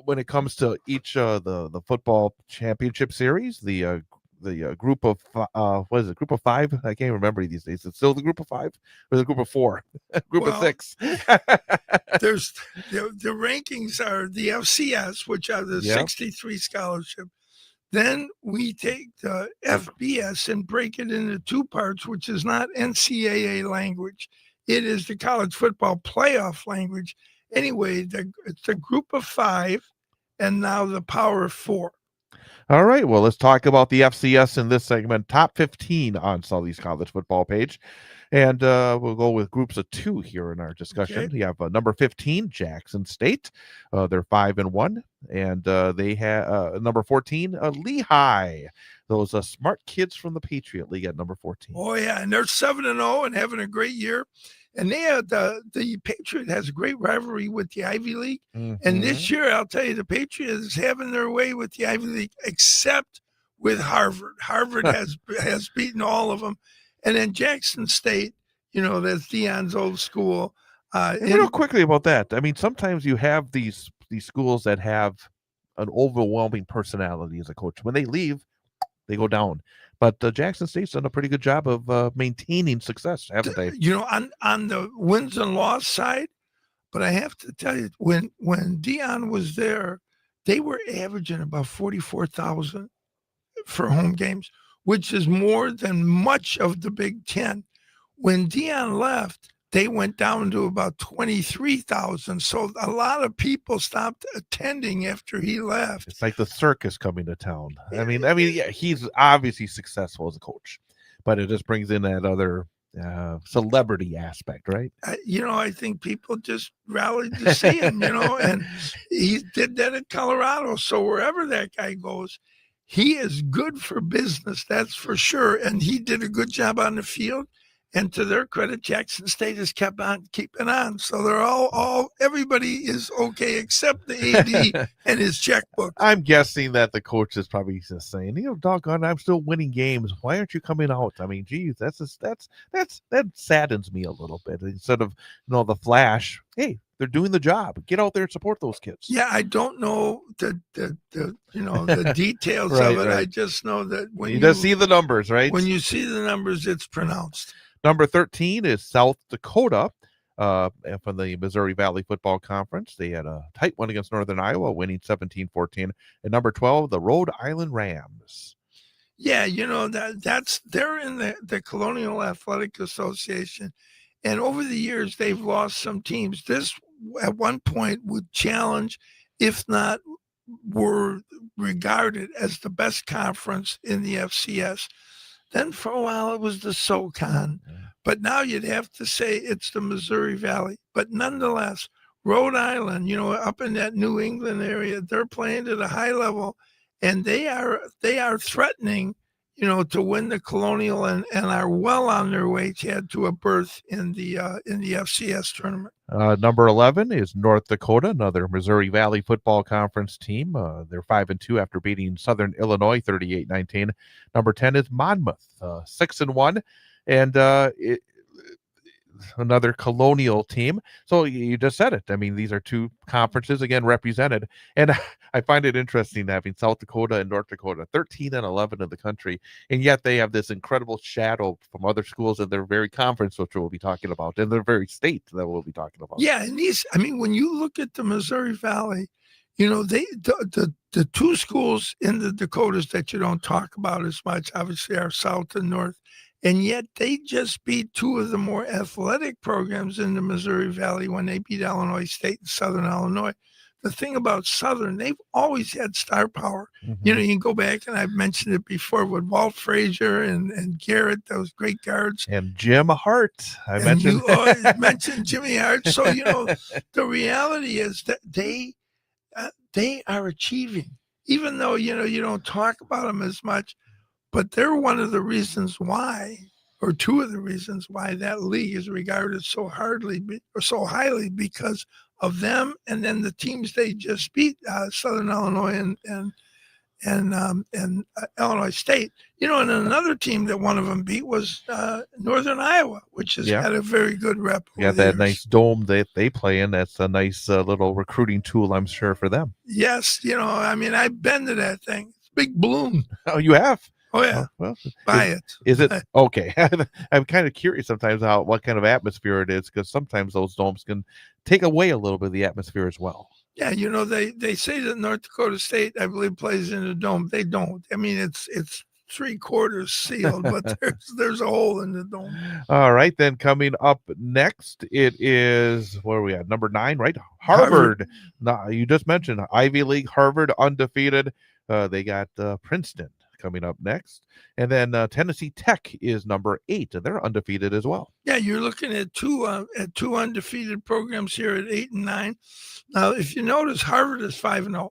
when it comes to each the football championship series, the group of what is it, group of 5? I can't remember these days. It's still the group of 5 or the group of 4? Group of 6. There's the rankings are the FCS, which are the 63 scholarship. Then we take the FBS and break it into 2 parts, which is not NCAA language. It is the college football playoff language. Anyway, it's the group of 5 and now the power of 4. All right, well, let's talk about the FCS in this segment. Top 15 on Sully's college football page. And we'll go with groups of 2 here in our discussion. Okay. We have number 15, Jackson State. They're 5-1. And they have number 14, Lehigh. Those smart kids from the Patriot League at number 14. Oh, yeah, and they're 7-0 and having a great year. And they had the Patriot has a great rivalry with the Ivy League. And this year, I'll tell you, the Patriot is having their way with the Ivy League, except with Harvard. Harvard has beaten all of them. And then Jackson State, that's Deion's old school. Real quickly about that. I mean, sometimes you have these schools that have an overwhelming personality as a coach. When they leave, they go down. But Jackson State's done a pretty good job of maintaining success, haven't they? On the wins and loss side, but I have to tell you, when Deion was there, they were averaging about 44,000 for home games, which is more than much of the Big Ten. When Deion left, they went down to about 23,000. So a lot of people stopped attending after he left. It's like the circus coming to town. I mean, yeah, he's obviously successful as a coach, but it just brings in that other celebrity aspect, right? I think people just rallied to see him, and he did that at Colorado. So wherever that guy goes, he is good for business, that's for sure. And he did a good job on the field. And to their credit, Jackson State has kept on keeping on. So they're all everybody is okay except the AD and his checkbook. I'm guessing that the coach is probably just saying, doggone, I'm still winning games. Why aren't you coming out? I mean, geez, that saddens me a little bit. Instead of the flash, hey, they're doing the job. Get out there and support those kids. Yeah, I don't know the details of it. Right. I just know that when you just see the numbers, right? When you see the numbers, it's pronounced. Number 13 is South Dakota from the Missouri Valley Football Conference. They had a tight one against Northern Iowa, winning 17-14. And number 12, the Rhode Island Rams. Yeah, they're in the Colonial Athletic Association. And over the years, they've lost some teams. This at one point would challenge, if not were regarded as the best conference in the FCS. Then for a while it was the SoCon, but now you'd have to say it's the Missouri Valley. But nonetheless, Rhode Island, up in that New England area, they're playing at a high level, and they are threatening, to win the Colonial and are well on their way to head to a berth in the FCS tournament. Number 11 is North Dakota, another Missouri Valley Football Conference team. They're 5-2 after beating Southern Illinois 38-19. Number 10 is Monmouth, 6-1, and another Colonial team. So you just said it. I mean, these are two conferences again represented, and I find it interesting having South Dakota and North Dakota 13 and 11 in the country, and yet they have this incredible shadow from other schools in their very conference, which we'll be talking about, in their very state that we'll be talking about. Yeah, and when you look at the Missouri Valley, the two schools in the Dakotas that you don't talk about as much, obviously, are South and North. And yet they just beat two of the more athletic programs in the Missouri Valley when they beat Illinois State and Southern Illinois. The thing about Southern, they've always had star power. You can go back, and I've mentioned it before, with Walt Frazier and Garrett, those great guards. And Jim Hart. I mentioned. You mentioned Jimmy Hart. So, the reality is that they are achieving, even though, you don't talk about them as much. But they're one of the reasons why, or two of the reasons why, that league is regarded so highly because of them, and then the teams they just beat, Southern Illinois and Illinois State. And another team that one of them beat was Northern Iowa, which has had a very good rep. Yeah, that nice dome that they play in. That's a nice little recruiting tool, I'm sure, for them. Yes, I've been to that thing. It's big balloon. Oh, you have? Oh, yeah. Well, buy it. Is it okay? I'm kind of curious sometimes what kind of atmosphere it is, because sometimes those domes can take away a little bit of the atmosphere as well. Yeah, they say that North Dakota State, I believe, plays in a dome. They don't. I mean, it's 3/4 sealed, but there's a hole in the dome. All right, then coming up next, it is, where are we at? Number 9, right? Harvard. Now, you just mentioned Ivy League, Harvard undefeated. They got Princeton coming up next, and then Tennessee Tech is number 8, and they're undefeated as well. Yeah, you're looking at two undefeated programs here at 8 and 9. Now, if you notice, Harvard is 5-0.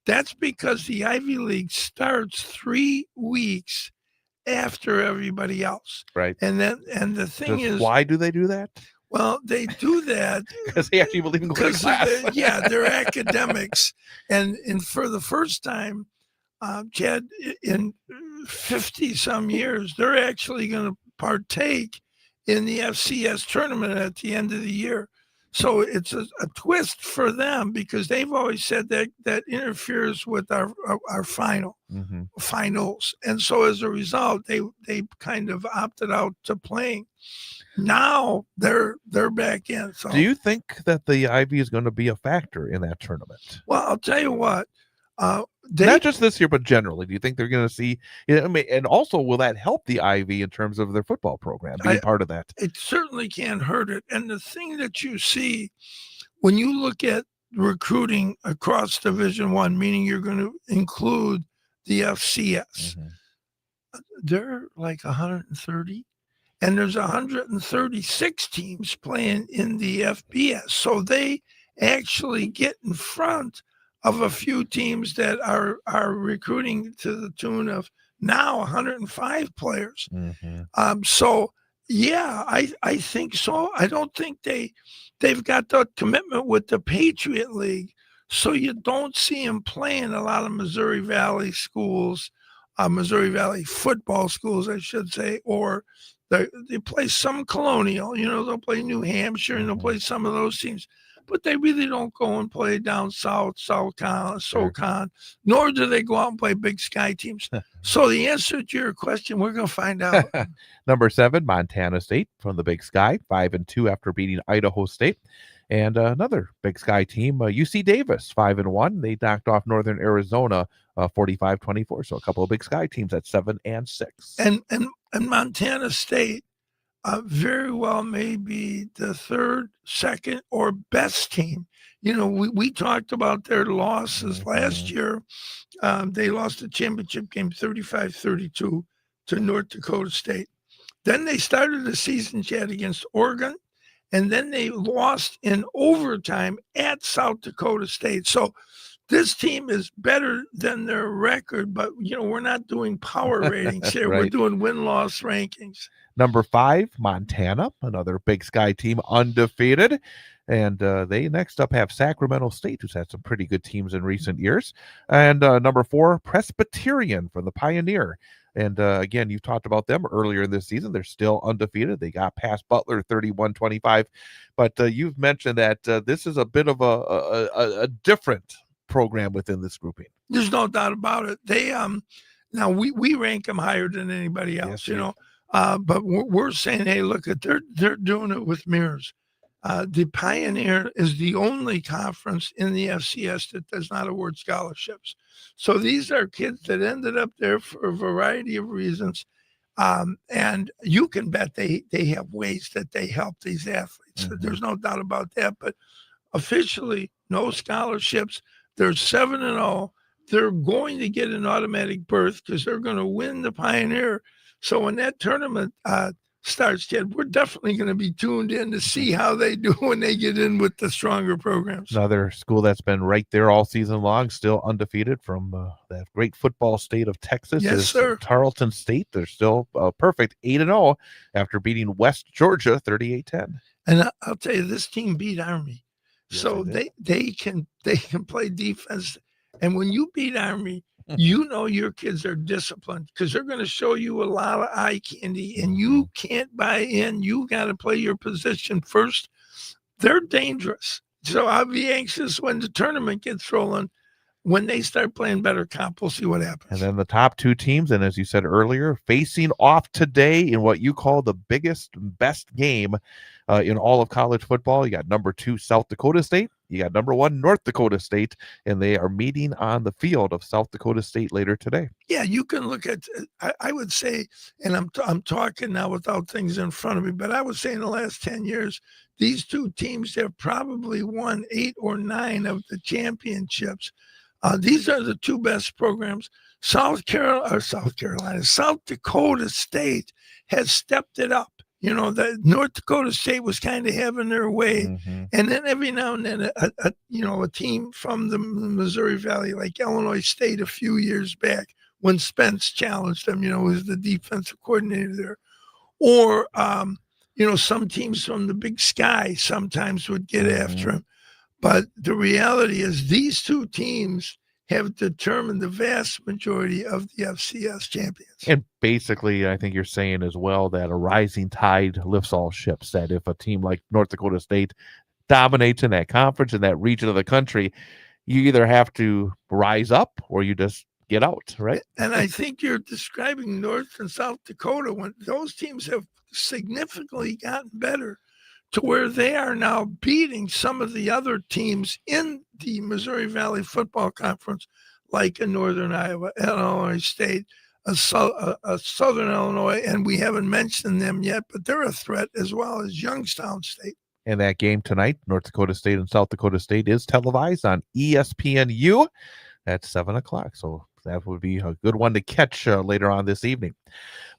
That's because the Ivy League starts 3 weeks after everybody else. Right. And the thing is, why do they do that? Well, they do that because they actually believe in going to class. They're academics, and for the first time, Chad, in 50 some years, they're actually going to partake in the FCS tournament at the end of the year. So it's a twist for them, because they've always said that interferes with our finals. And so as a result, they kind of opted out to playing. Now they're back in. So do you think that the Ivy is going to be a factor in that tournament? Well, I'll tell you what. Not just this year, but generally, do you think they're going to see? I mean, and also, will that help the Ivy in terms of their football program being part of that? It certainly can't hurt it. And the thing that you see when you look at recruiting across Division I, meaning you're going to include the FCS, they're like 130, and there's 136 teams playing in the FBS. So they actually get in front of a few teams that are recruiting to the tune of now 105 players. So yeah, I think so. I don't think they've got the commitment with the Patriot League, so you don't see them playing a lot of Missouri Valley schools, Missouri Valley football schools, I should say, or they play some Colonial. They'll play New Hampshire, and they'll play some of those teams. But they really don't go and play down south, SoCon, nor do they go out and play Big Sky teams. So the answer to your question, we're going to find out. Number 7, Montana State from the Big Sky, 5-2 after beating Idaho State. And another Big Sky team, UC Davis, 5-1. They knocked off Northern Arizona 45-24. So a couple of Big Sky teams at 7 and 6. And Montana State, very well may be the third, second, or best team. You know, we talked about their losses last year. They lost the championship game 35-32 to North Dakota State. Then they started the season chat against Oregon, and then they lost in overtime at South Dakota State. So this team is better than their record, but you know, we're not doing power ratings here. We're Right. doing win-loss rankings. Number 5, Montana, another Big Sky team, undefeated. And they next up have Sacramento State, who's had some pretty good teams in recent years. And number 4, Presbyterian from the Pioneer. And again, you've talked about them earlier in this season. They're still undefeated. They got past Butler 31-25. But you've mentioned that this is a bit of a different program within this grouping. There's no doubt about it. They now we rank them higher than anybody else, you know. But we're saying, hey, look at they're doing it with mirrors. The Pioneer is the only conference in the FCS that does not award scholarships. So these are kids that ended up there for a variety of reasons. And you can bet they have ways that they help these athletes. There's no doubt about that. But officially, no scholarships. They're 7-0. They're going to get an automatic berth because they're going to win the Pioneer. So when that tournament starts, Ted, we're definitely going to be tuned in to see how they do when they get in with the stronger programs. Another school that's been right there all season long, still undefeated from that great football state of Texas. Yes, is sir. Tarleton State. They're still perfect 8-0 after beating West Georgia 38-10. And I'll tell you, this team beat Army. Yes, So they can play defense. And when you beat Army, you know your kids are disciplined because they're going to show you a lot of eye candy, and you can't buy in. You got to play your position first. They're dangerous. So I'll be anxious when the tournament gets rolling. When they start playing better comp, we'll see what happens. And then the top 2 teams, and as you said earlier, facing off today in what you call the biggest, best game in all of college football. You got number 2 South Dakota State. You got number 1 North Dakota State, and they are meeting on the field of South Dakota State later today. Yeah, you can look at. I would say, and I'm talking now without things in front of me, but I would say in the last 10 years, these two teams have probably won 8 or 9 of the championships. These are the 2 best programs. South Dakota State has stepped it up. You know, the North Dakota State was kind of having their way. And then every now and then, a team from the Missouri Valley, like Illinois State a few years back, when Spence challenged them, was the defensive coordinator there. Or, some teams from the Big Sky sometimes would get after him. But the reality is these 2 teams have determined the vast majority of the FCS champions. And basically, I think you're saying as well that a rising tide lifts all ships, that if a team like North Dakota State dominates in that conference, in that region of the country, you either have to rise up or you just get out, right? And I think you're describing North and South Dakota when those teams have significantly gotten better to where they are now beating some of the other teams in the Missouri Valley Football Conference, like in Northern Iowa, Illinois State, Southern Illinois, and we haven't mentioned them yet, but they're a threat, as well as Youngstown State. And that game tonight, North Dakota State and South Dakota State, is televised on ESPNU at 7 o'clock. So that would be a good one to catch later on this evening.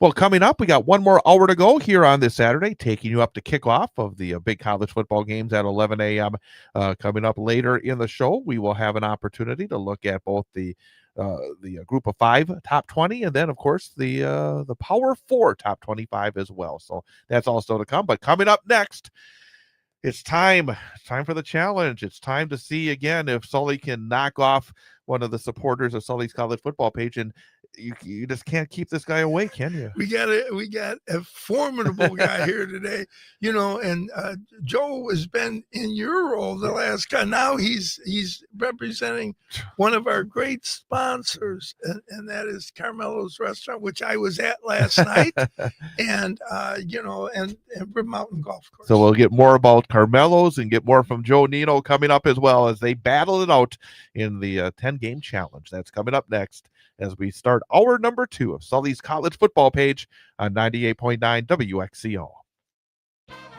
Well, coming up, we got one more hour to go here on this Saturday, taking you up to kickoff of the big college football games at 11 a.m. Coming up later in the show, we will have an opportunity to look at both the group of 5 top 20, and then of course the Power 4 top 25 as well. So that's also to come. But coming up next, it's time for the challenge. It's time to see again if Sully can knock off one of the supporters of Sully's college football page, and you just can't keep this guy away, can you? We got a formidable guy here today, and Joe has been in your role the last guy. Now he's representing one of our great sponsors, and that is Carmelo's Restaurant, which I was at last night, and Rib Mountain Golf Course. So we'll get more about Carmelo's and get more from Joe Nino coming up as well, as they battle it out in the 10-game challenge. That's coming up next as we start hour number 2 of Sully's college football page on 98.9 WXCO.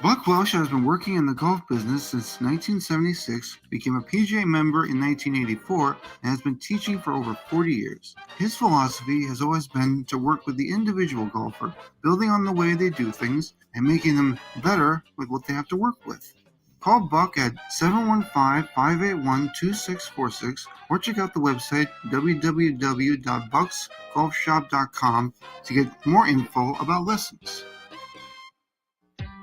Buck Welsh has been working in the golf business since 1976, became a PGA member in 1984, and has been teaching for over 40 years. His philosophy has always been to work with the individual golfer, building on the way they do things and making them better with what they have to work with. Call Buck at 715-581-2646 or check out the website www.bucksgolfshop.com to get more info about lessons.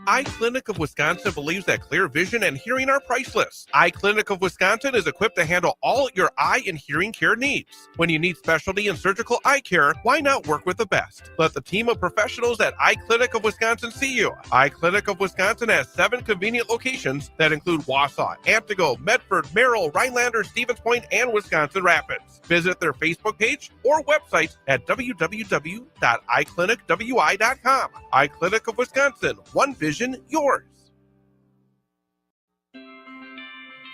Eye Clinic of Wisconsin believes that clear vision and hearing are priceless. Eye Clinic of Wisconsin is equipped to handle all your eye and hearing care needs. When you need specialty and surgical eye care, why not work with the best? Let the team of professionals at Eye Clinic of Wisconsin see you. Eye Clinic of Wisconsin has 7 convenient locations that include Wausau, Amtigo, Medford, Merrill, Rhinelander, Stevens Point, and Wisconsin Rapids. Visit their Facebook page or website at www.eyeclinicwi.com. Eye Clinic of Wisconsin, one vision, yours.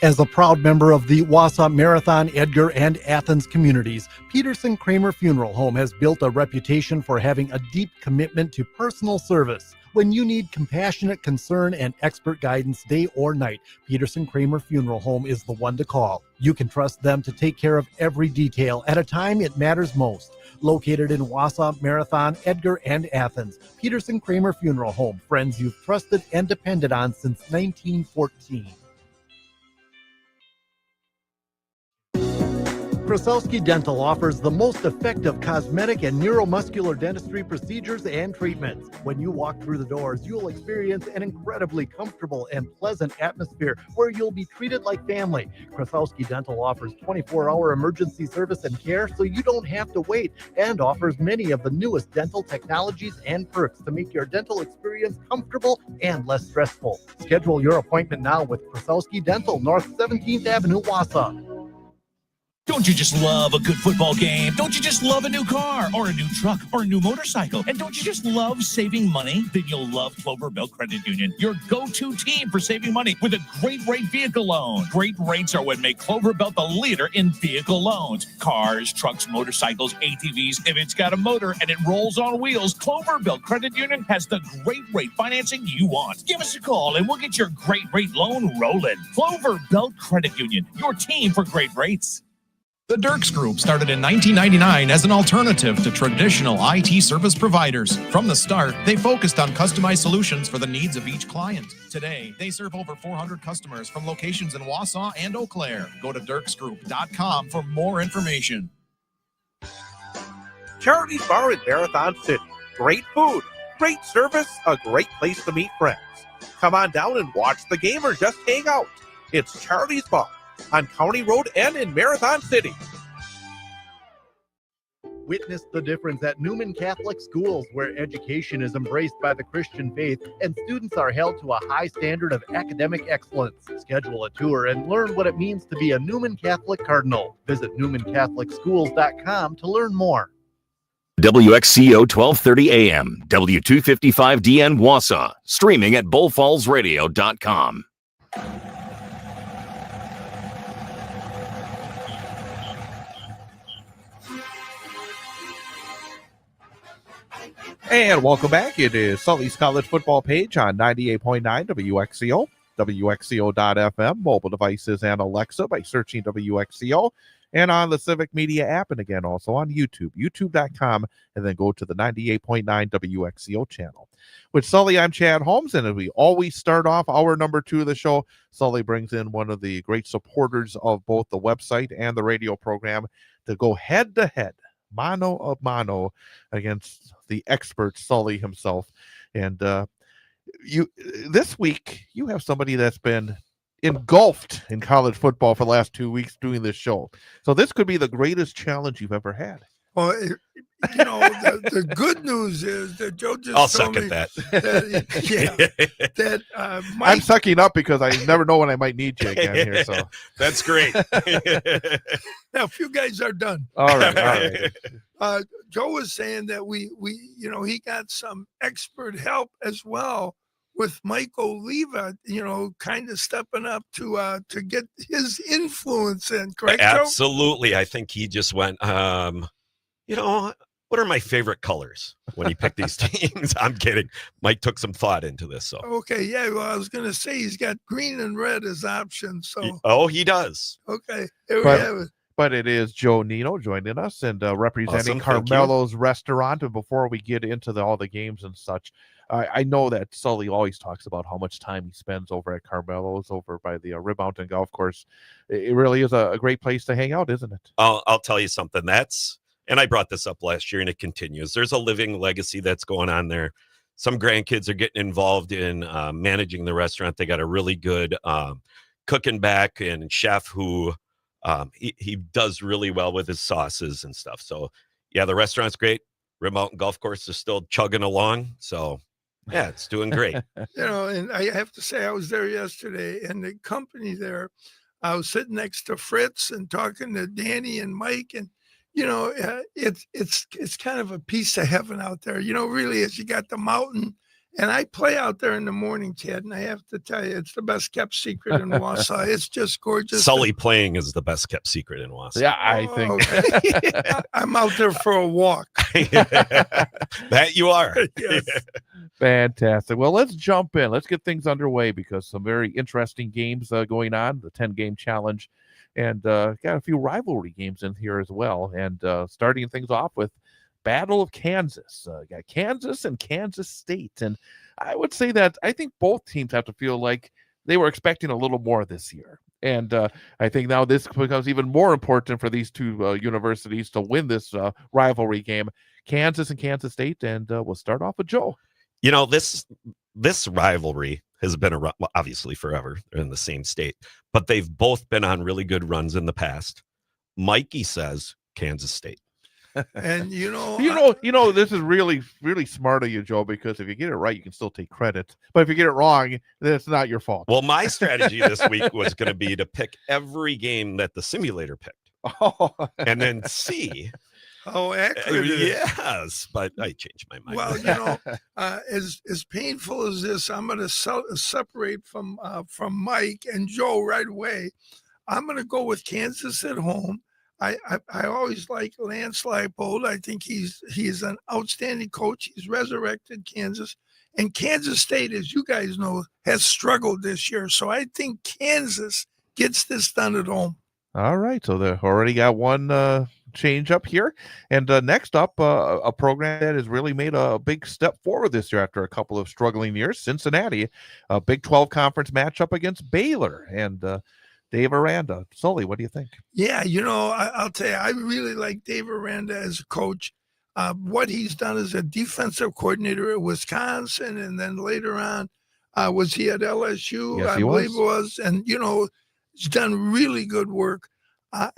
As a proud member of the Wausau, Marathon, Edgar, and Athens communities, Peterson Kramer Funeral Home has built a reputation for having a deep commitment to personal service. When you need compassionate concern and expert guidance day or night, Peterson Kramer Funeral Home is the one to call. You can trust them to take care of every detail at a time it matters most. Located in Wausau, Marathon, Edgar, and Athens, Peterson Kramer Funeral Home, friends you've trusted and depended on since 1914. Krasowski Dental offers the most effective cosmetic and neuromuscular dentistry procedures and treatments. When you walk through the doors, you'll experience an incredibly comfortable and pleasant atmosphere where you'll be treated like family. Krasowski Dental offers 24-hour emergency service and care so you don't have to wait, and offers many of the newest dental technologies and perks to make your dental experience comfortable and less stressful. Schedule your appointment now with Krasowski Dental, North 17th Avenue, Wausau. Don't you just love a good football game? Don't you just love a new car or a new truck or a new motorcycle? And don't you just love saving money? Then you'll love Clover Belt Credit Union, your go-to team for saving money with a great rate vehicle loan. Great rates are what make Clover Belt the leader in vehicle loans. Cars, trucks, motorcycles, ATVs. If it's got a motor and it rolls on wheels, Clover Belt Credit Union has the great rate financing you want. Give us a call and we'll get your great rate loan rolling. Clover Belt Credit Union, your team for great rates. The Dirks Group started in 1999 as an alternative to traditional IT service providers. From the start, they focused on customized solutions for the needs of each client. Today, they serve over 400 customers from locations in Wausau and Eau Claire. Go to dirksgroup.com for more information. Charity's Bar in Marathon City. Great food, great service, a great place to meet friends. Come on down and watch the game or just hang out. It's Charity's Bar on County Road and in Marathon City. Witness the difference at Newman Catholic Schools, where education is embraced by the Christian faith and students are held to a high standard of academic excellence. Schedule a tour and learn what it means to be a Newman Catholic Cardinal. Visit newmancatholicschools.com to learn more. WXCO 1230 AM, W255DN Wausau, streaming at bullfallsradio.com. And welcome back. It is Sully's College Football Page on 98.9 WXCO, WXCO.FM, mobile devices, and Alexa by searching WXCO, and on the Civic Media app, and again also on YouTube, youtube.com, and then go to the 98.9 WXCO channel. With Sully, I'm Chad Holmes, and as we always start off our number 2 of the show, Sully brings in one of the great supporters of both the website and the radio program to go head-to-head, mano a mano, against the expert Sully himself. And this week you have somebody that's been engulfed in college football for the last 2 weeks doing this show, so this could be the greatest challenge you've ever had. Well, you know, the good news is that Joe just I'll told second me that. that Mike, I'm sucking up because I never know when I might need you again here. So that's great. Now, if you guys are done. All right. Joe was saying that we you know, he got some expert help as well with Mike Oliva, you know, kind of stepping up to get his influence in, correct, Joe? Absolutely. I think he just went, you know, what are my favorite colors when he picked these teams? I'm kidding. Mike took some thought into this. So Okay, yeah. Well, I was going to say he's got green and red as options. So he does. okay, there we have it. But it is Joe Nino joining us and representing Awesome, thank you. Carmelo's Restaurant. And before we get into all the games and such, I know that Sully always talks about how much time he spends over at Carmelo's over by the Rib Mountain Golf Course. It really is a great place to hang out, isn't it? I'll tell you something. And I brought this up last year, and it continues. There's a living legacy that's going on there. Some grandkids are getting involved in managing the restaurant. They got a really good cooking back and chef who he does really well with his sauces and stuff. So, yeah, the restaurant's great. Rib Mountain Golf Course is still chugging along. So, yeah, it's doing great. And I have to say, I was there yesterday, and the company there, I was sitting next to Fritz and talking to Danny and Mike, and it's kind of a piece of heaven out there. Really is. You got the mountain, and I play out there in the morning, Ted, and I have to tell you, it's the best kept secret in Wausau. It's just gorgeous. Sully playing is the best kept secret in Wausau. Yeah, I think. Okay. I'm out there for a walk. That you are. Yes. Fantastic. Well, let's jump in. Let's get things underway because some very interesting games going on, the 10-game challenge. And got a few rivalry games in here as well. And starting things off with Battle of Kansas. Got Kansas and Kansas State. And I would say that I think both teams have to feel like they were expecting a little more this year. And I think now this becomes even more important for these two universities to win this rivalry game, Kansas and Kansas State. And we'll start off with Joe. This rivalry has been around, obviously forever. They're in the same state, but they've both been on really good runs in the past. Mikey says Kansas State. And this is really, really smart of you, Joe, because if you get it right, you can still take credit. But if you get it wrong, then it's not your fault. Well, my strategy this week was going to be to pick every game that the simulator picked, and then see. Oh, accurate. Yes, but I changed my mind. Well, as painful as this, I'm going to separate from Mike and Joe right away. I'm going to go with Kansas at home. I always like Lance Leipold. I think he's an outstanding coach. He's resurrected Kansas. And Kansas State, as you guys know, has struggled this year. So I think Kansas gets this done at home. All right. So they've already got one change up here. And next up, a program that has really made a big step forward this year after a couple of struggling years, Cincinnati, a Big 12 conference matchup against Baylor. And Dave Aranda. Sully, what do you think? Yeah, I'll tell you, I really like Dave Aranda as a coach. What he's done as a defensive coordinator at Wisconsin, and then later on, was he at LSU? Yes, I believe it was. And, he's done really good work.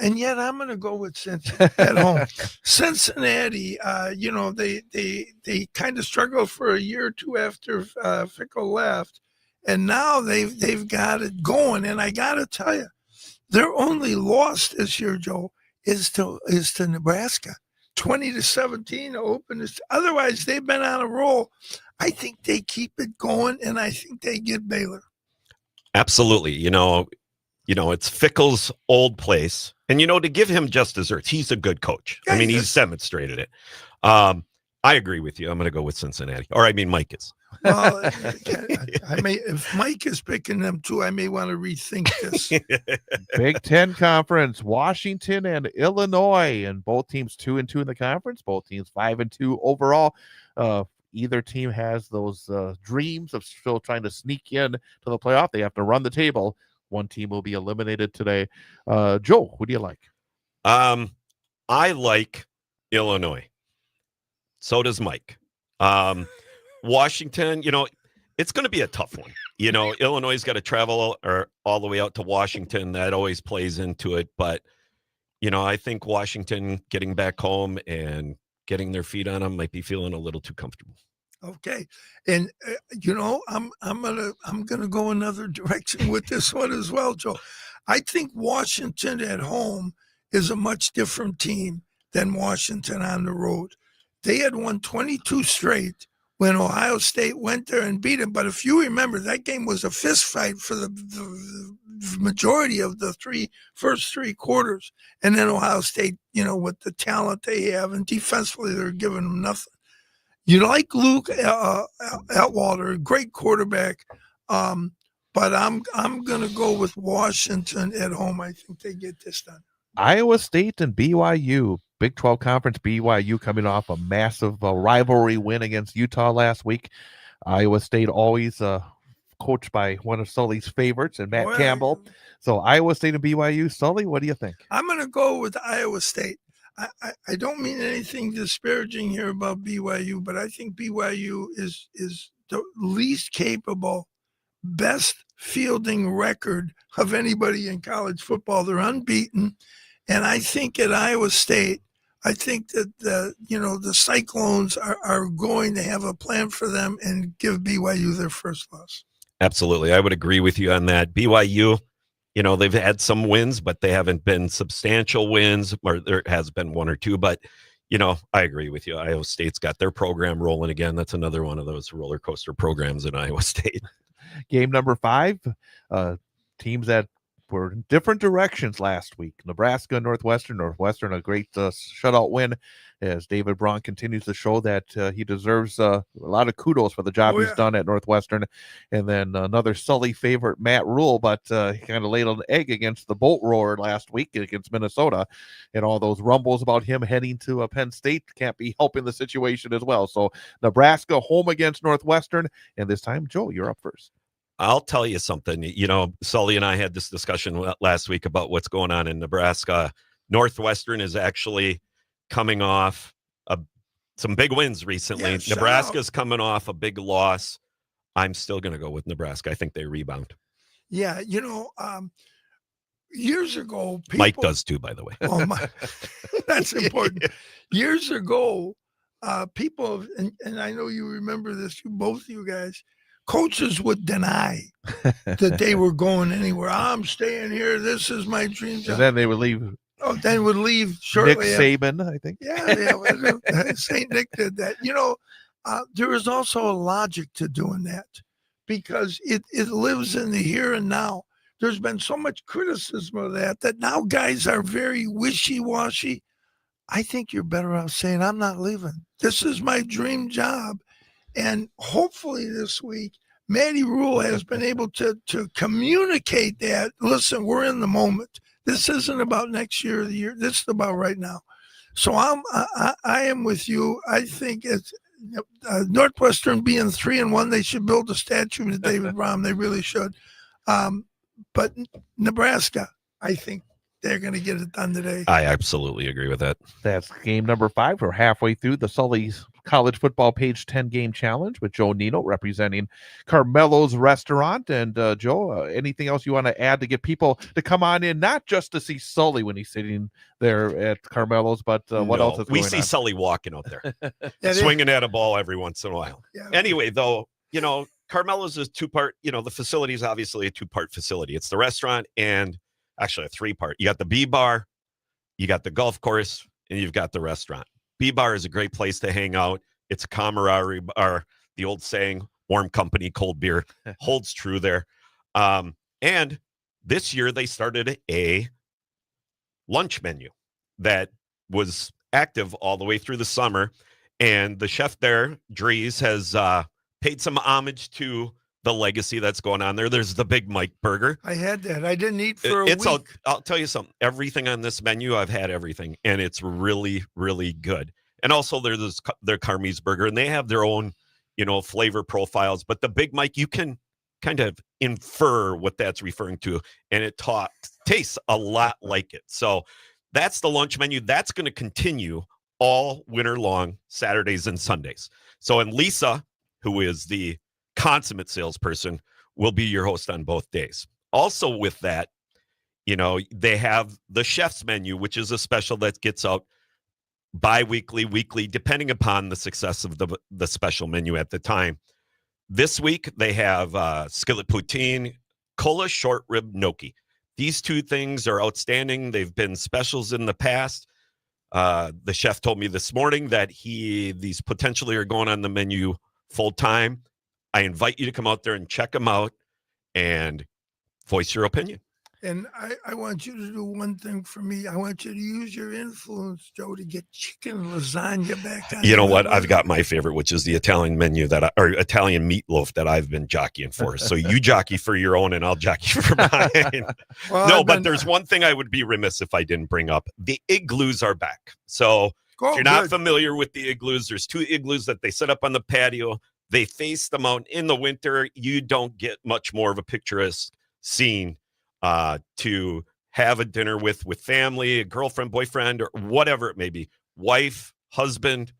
And yet I'm going to go with Cincinnati at home. Cincinnati, they kind of struggled for a year or two after Fickle left. And now they've got it going. And I got to tell you, their only loss this year, Joe, is to Nebraska. 20-17 open. Otherwise, they've been on a roll. I think they keep it going, and I think they get Baylor. Absolutely. It's Fickle's old place. And, to give him just desserts, he's a good coach. Yeah, he's demonstrated it. I agree with you. I'm going to go with Cincinnati. Mike is. Well, if Mike is picking them too, I may want to rethink this. Big 10 conference, Washington and Illinois, and both teams 2-2 in the conference, both teams 5-2 overall. Either team has those dreams of still trying to sneak in to the playoff. They have to run the table. One team will be eliminated today. Joe, who do you like? I like Illinois. So does Mike. Washington, it's going to be a tough one. Illinois has got to travel all the way out to Washington. That always plays into it. But, I think Washington getting back home and getting their feet on them might be feeling a little too comfortable. Okay. And, I'm going to go another direction with this one as well, Joe. I think Washington at home is a much different team than Washington on the road. They had won 22 straight when Ohio State went there and beat them. But if you remember, that game was a fist fight for the majority of the first three quarters. And then Ohio State, with the talent they have, and defensively they're giving them nothing. You like Luke Atwater, great quarterback, but I'm going to go with Washington at home. I think they get this done. Iowa State and BYU, Big 12 Conference. BYU coming off a massive rivalry win against Utah last week. Iowa State always coached by one of Sully's favorites, and Matt Campbell. So Iowa State and BYU. Sully, what do you think? I'm going to go with Iowa State. I don't mean anything disparaging here about BYU, but I think BYU is the least capable, best fielding record of anybody in college football. They're unbeaten. And I think at Iowa State, I think that the Cyclones are going to have a plan for them and give BYU their first loss. Absolutely. I would agree with you on that. BYU, they've had some wins, but they haven't been substantial wins, or there has been one or two. But, I agree with you. Iowa State's got their program rolling again. That's another one of those roller coaster programs in Iowa State. Game number 5, teams that were in different directions last week. Nebraska, Northwestern, a great shutout win as David Braun continues to show that he deserves a lot of kudos for the job he's done at Northwestern. And then another Sully favorite, Matt Rule, but he kind of laid an egg against the Bolt Roar last week against Minnesota, and all those rumbles about him heading to Penn State can't be helping the situation as well. So Nebraska home against Northwestern, and this time, Joe, you're up first. I'll tell you something. Sully and I had this discussion last week about what's going on in Nebraska. Northwestern is actually coming off some big wins recently. Yeah, Nebraska's coming off a big loss. I'm still going to go with Nebraska. I think they rebound. Yeah, years ago, Mike does too, by the way. Oh my, that's important. Years ago, people, and I know you remember this, both of you guys, coaches would deny that they were going anywhere. I'm staying here. This is my dream job. And then they would leave. Oh, then would leave shortly. Nick Saban, I think. Yeah. St. Nick did that. There is also a logic to doing that because it lives in the here and now. There's been so much criticism of that now guys are very wishy-washy. I think you're better off saying, I'm not leaving. This is my dream job. And hopefully this week, Matty Rule has been able to communicate that. Listen, we're in the moment. This isn't about next year or the year. This is about right now. So I am with you. I think it's Northwestern being 3-1. They should build a statue to David Braun. They really should. But Nebraska, I think they're going to get it done today. I absolutely agree with that. That's game number 5. We're halfway through the Sully's College Football Page 10 Game Challenge with Joe Nino representing Carmelo's Restaurant. And Joe, anything else you want to add to get people to come on in, not just to see Sully when he's sitting there at Carmelo's, but what else is going on? We see Sully walking out there, swinging at a ball every once in a while. Yeah. Anyway, though, Carmelo's is 2-part. The facility is obviously a 2-part facility. It's the restaurant and actually a 3-part. You got the B bar, you got the golf course, and you've got the restaurant. B bar is a great place to hang out. It's a camaraderie bar. The old saying, warm company, cold beer, holds true there. And this year they started a lunch menu that was active all the way through the summer. And the chef there, Dries, has paid some homage to the legacy that's going on there. There's the Big Mike burger. I had that. I didn't eat for a week. I'll tell you something. Everything on this menu, I've had everything, and it's really, really good. And also there's their Carmi's burger, and they have their own, flavor profiles. But the Big Mike, you can kind of infer what that's referring to, and it tastes a lot like it. So that's the lunch menu. That's going to continue all winter long, Saturdays and Sundays. So, and Lisa, who is the consummate salesperson, will be your host on both days. Also with that, they have the chef's menu, which is a special that gets out bi-weekly, weekly, depending upon the success of the special menu at the time. This week, they have skillet poutine, cola short rib gnocchi. These 2 things are outstanding. They've been specials in the past. The chef told me this morning that these potentially are going on the menu full time. I invite you to come out there and check them out and voice your opinion. And I want you to do one thing for me. I want you to use your influence, Joe, to get chicken lasagna back on. You know what? I've got my favorite, which is the Italian menu or Italian meatloaf that I've been jockeying for. So you jockey for your own and I'll jockey for mine. Well, but there's one thing I would be remiss if I didn't bring up. The igloos are back. So if you're not familiar with the igloos, there's 2 igloos that they set up on the patio. They face the mountain in the winter. You don't get much more of a picturesque scene to have a dinner with family, a girlfriend, boyfriend, or whatever it may be, wife, husband,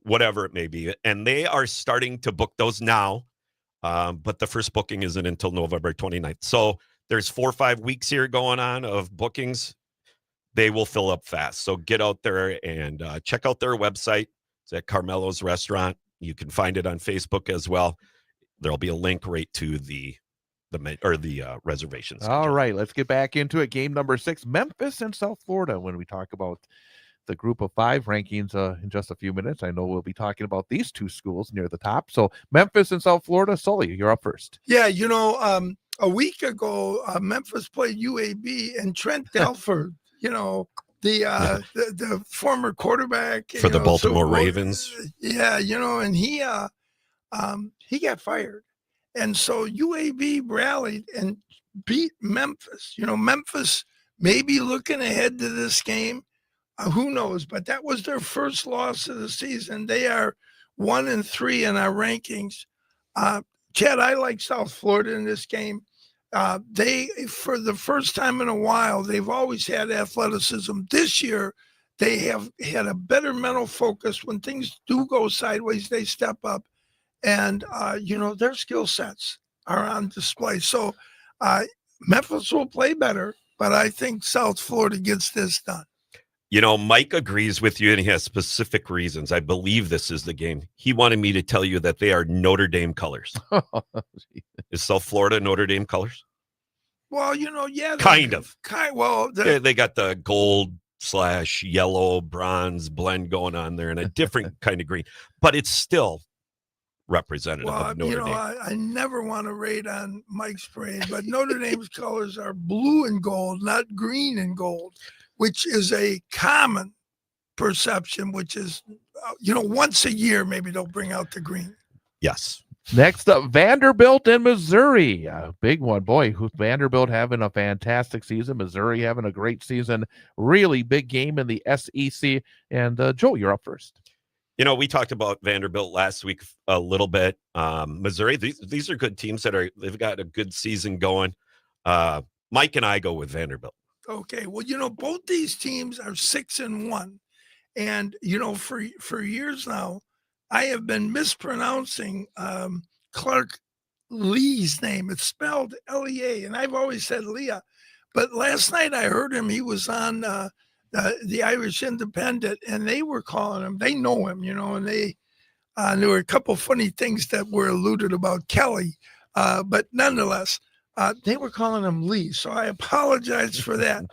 whatever it may be. And they are starting to book those now. But the first booking isn't until November 29th. So there's 4 or 5 weeks here going on of bookings. They will fill up fast. So get out there and check out their website. It's at Carmelo's Restaurant. You can find it on Facebook as well. There'll be a link right to the reservations. All right, let's get back into it. Game number 6, Memphis and South Florida. When we talk about the group of 5 rankings in just a few minutes, I know we'll be talking about these 2 schools near the top. So Memphis and South Florida. Sully, you're up first. Yeah, a week ago, Memphis played UAB, and Trent Delford, the former quarterback for the Baltimore Ravens. Yeah, and he got fired. And so UAB rallied and beat Memphis. Memphis may be looking ahead to this game. Who knows? But that was their first loss of the season. They are 1-3 in our rankings. Chad, I like South Florida in this game. They, for the first time in a while, they've always had athleticism. This year, they have had a better mental focus. When things do go sideways, they step up. And, their skill sets are on display. So Memphis will play better, but I think South Florida gets this done. Mike agrees with you, and he has specific reasons. I believe this is the game. He wanted me to tell you that they are Notre Dame colors. Is South Florida Notre Dame colors? Well, yeah. Kind of. They got the gold/yellow, bronze blend going on there and a different kind of green. But it's still representative of Notre Dame. I never want to raid on Mike's parade, but Notre Dame's colors are blue and gold, not green and gold, which is a common perception, which is, once a year, maybe they'll bring out the green. Yes. Next up, Vanderbilt and Missouri. A big one. Boy, Vanderbilt having a fantastic season. Missouri having a great season. Really big game in the SEC. And Joe, you're up first. We talked about Vanderbilt last week a little bit. Missouri, these are good teams they've got a good season going. Mike and I go with Vanderbilt. Okay. Well, both these teams are 6-1. And, for years now, I have been mispronouncing Clark Lea's name. It's spelled Lea, and I've always said Leah. But last night I heard him. He was on the Irish Independent, and they were calling him. They know him, and there were a couple funny things that were alluded about Kelly, but nonetheless, they were calling him Lee. So I apologize for that.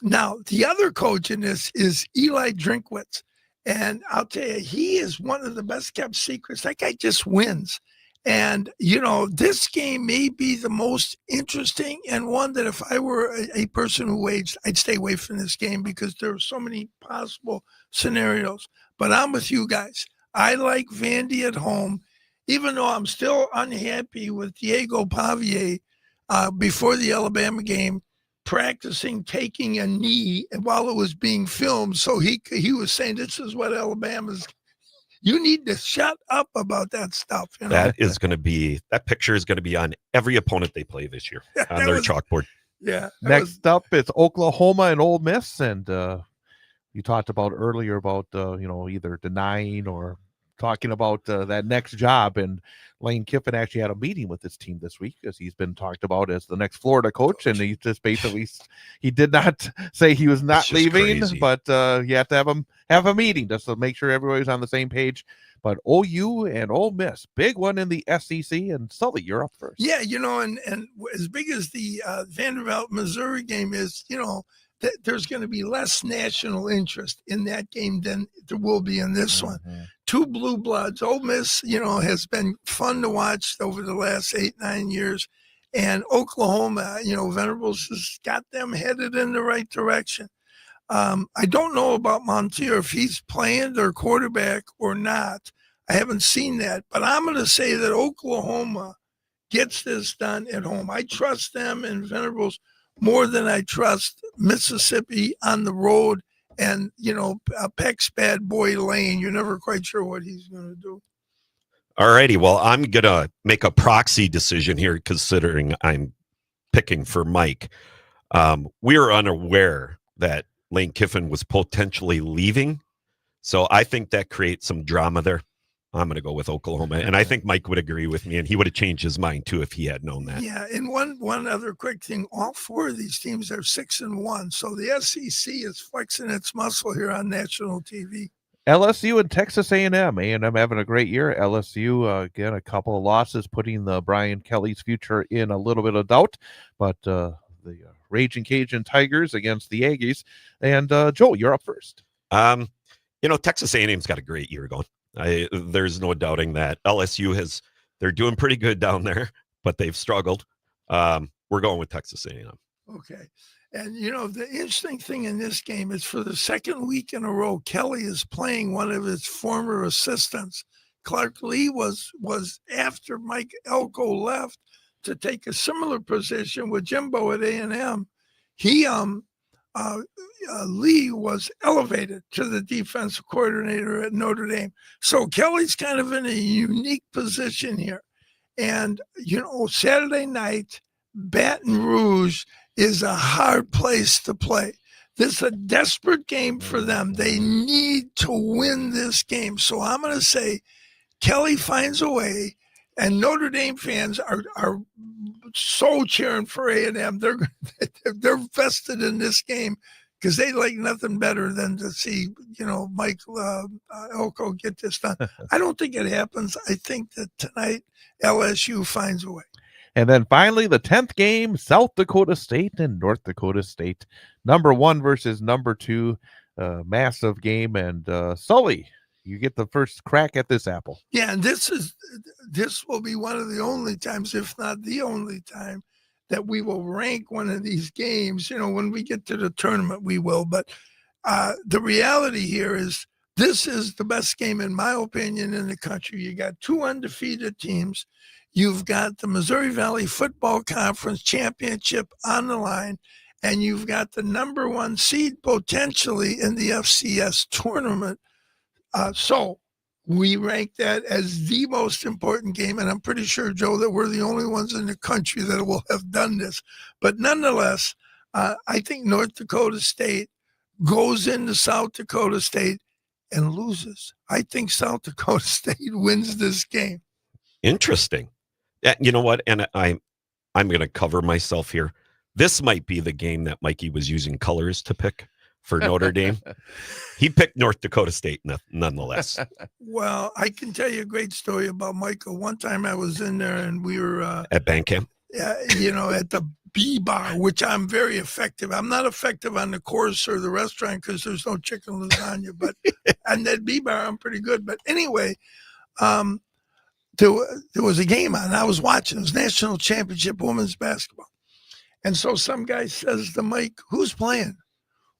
Now the other coach in this is Eli Drinkwitz, and I'll tell you, he is one of the best kept secrets. That guy just wins. And, this game may be the most interesting and one that if I were a person who waged, I'd stay away from this game because there are so many possible scenarios. But I'm with you guys. I like Vandy at home, even though I'm still unhappy with Diego Pavier before the Alabama game, practicing taking a knee while it was being filmed. So he was saying, this is what Alabama's. You need to shut up about that stuff. That picture is going to be on every opponent they play this year on their chalkboard. Yeah. Next up, it's Oklahoma and Ole Miss. And you talked about earlier about, either denying or talking about that next job. And Lane Kiffin actually had a meeting with his team this week because he's been talked about as the next Florida coach. And he just basically, he did not say he was not leaving, crazy. but you have to have a meeting just to make sure everybody's on the same page. But OU and Ole Miss, big one in the SEC. And Sully, you're up first. Yeah, and as big as the Vanderbilt Missouri game is, there's going to be less national interest in that game than there will be in this one. two blue bloods. Ole Miss, has been fun to watch over the last 8-9 years. And Oklahoma, Venables has got them headed in the right direction. I don't know about Montier, if he's playing their quarterback or not. I haven't seen that. But I'm going to say that Oklahoma gets this done at home. I trust them and Venables more than I trust Mississippi on the road. And, Peck's bad boy Lane, you're never quite sure what he's going to do. All righty. Well, I'm going to make a proxy decision here, considering I'm picking for Mike. We are unaware that Lane Kiffin was potentially leaving. So I think that creates some drama there. I'm going to go with Oklahoma. And I think Mike would agree with me, and he would have changed his mind too if he had known that. Yeah, and one other quick thing. All four of these teams are 6-1. So the SEC is flexing its muscle here on national TV. LSU and Texas A&M. A&M having a great year. LSU, again, a couple of losses, putting the Brian Kelly's future in a little bit of doubt. But the Raging Cajun Tigers against the Aggies. And Joe, you're up first. Texas A&M's got a great year going. There's no doubting that. LSU they're doing pretty good down there, but they've struggled. We're going with Texas A&M. Okay. And, the interesting thing in this game is for the second week in a row, Kelly is playing one of his former assistants. Clark Lee was after Mike Elko left to take a similar position with Jimbo at A&M. Lee was elevated to the defensive coordinator at Notre Dame. So Kelly's kind of in a unique position here. And, Saturday night, Baton Rouge is a hard place to play. This is a desperate game for them. They need to win this game. So I'm going to say Kelly finds a way, and Notre Dame fans are so cheering for A&M. They're vested in this game because they like nothing better than to see, Mike Elko get this done. I don't think it happens. I think that tonight LSU finds a way. And then finally, the 10th game, South Dakota State and North Dakota State. Number 1 versus number 2, massive game. And Sully, you get the first crack at this apple. Yeah, and this will be one of the only times, if not the only time, that we will rank one of these games. When we get to the tournament, we will. But the reality here is this is the best game, in my opinion, in the country. You got 2 undefeated teams. You've got the Missouri Valley Football Conference Championship on the line, and you've got the number 1 seed potentially in the FCS tournament. So we rank that as the most important game, and I'm pretty sure, Joe, that we're the only ones in the country that will have done this. But nonetheless, I think North Dakota State goes into South Dakota State and loses. I think South Dakota State wins this game. Interesting. You know what? And I'm going to cover myself here. This might be the game that Mikey was using colors to pick for Notre Dame. He picked North Dakota State nonetheless. Well, I can tell you a great story about Michael. One time I was in there and we were at band camp. At the B bar, which I'm very effective. I'm not effective on the course or the restaurant because there's no chicken lasagna, but on that B bar I'm pretty good. But anyway, there was a game on. I was watching. It was National Championship Women's Basketball. And so some guy says to Mike, who's playing?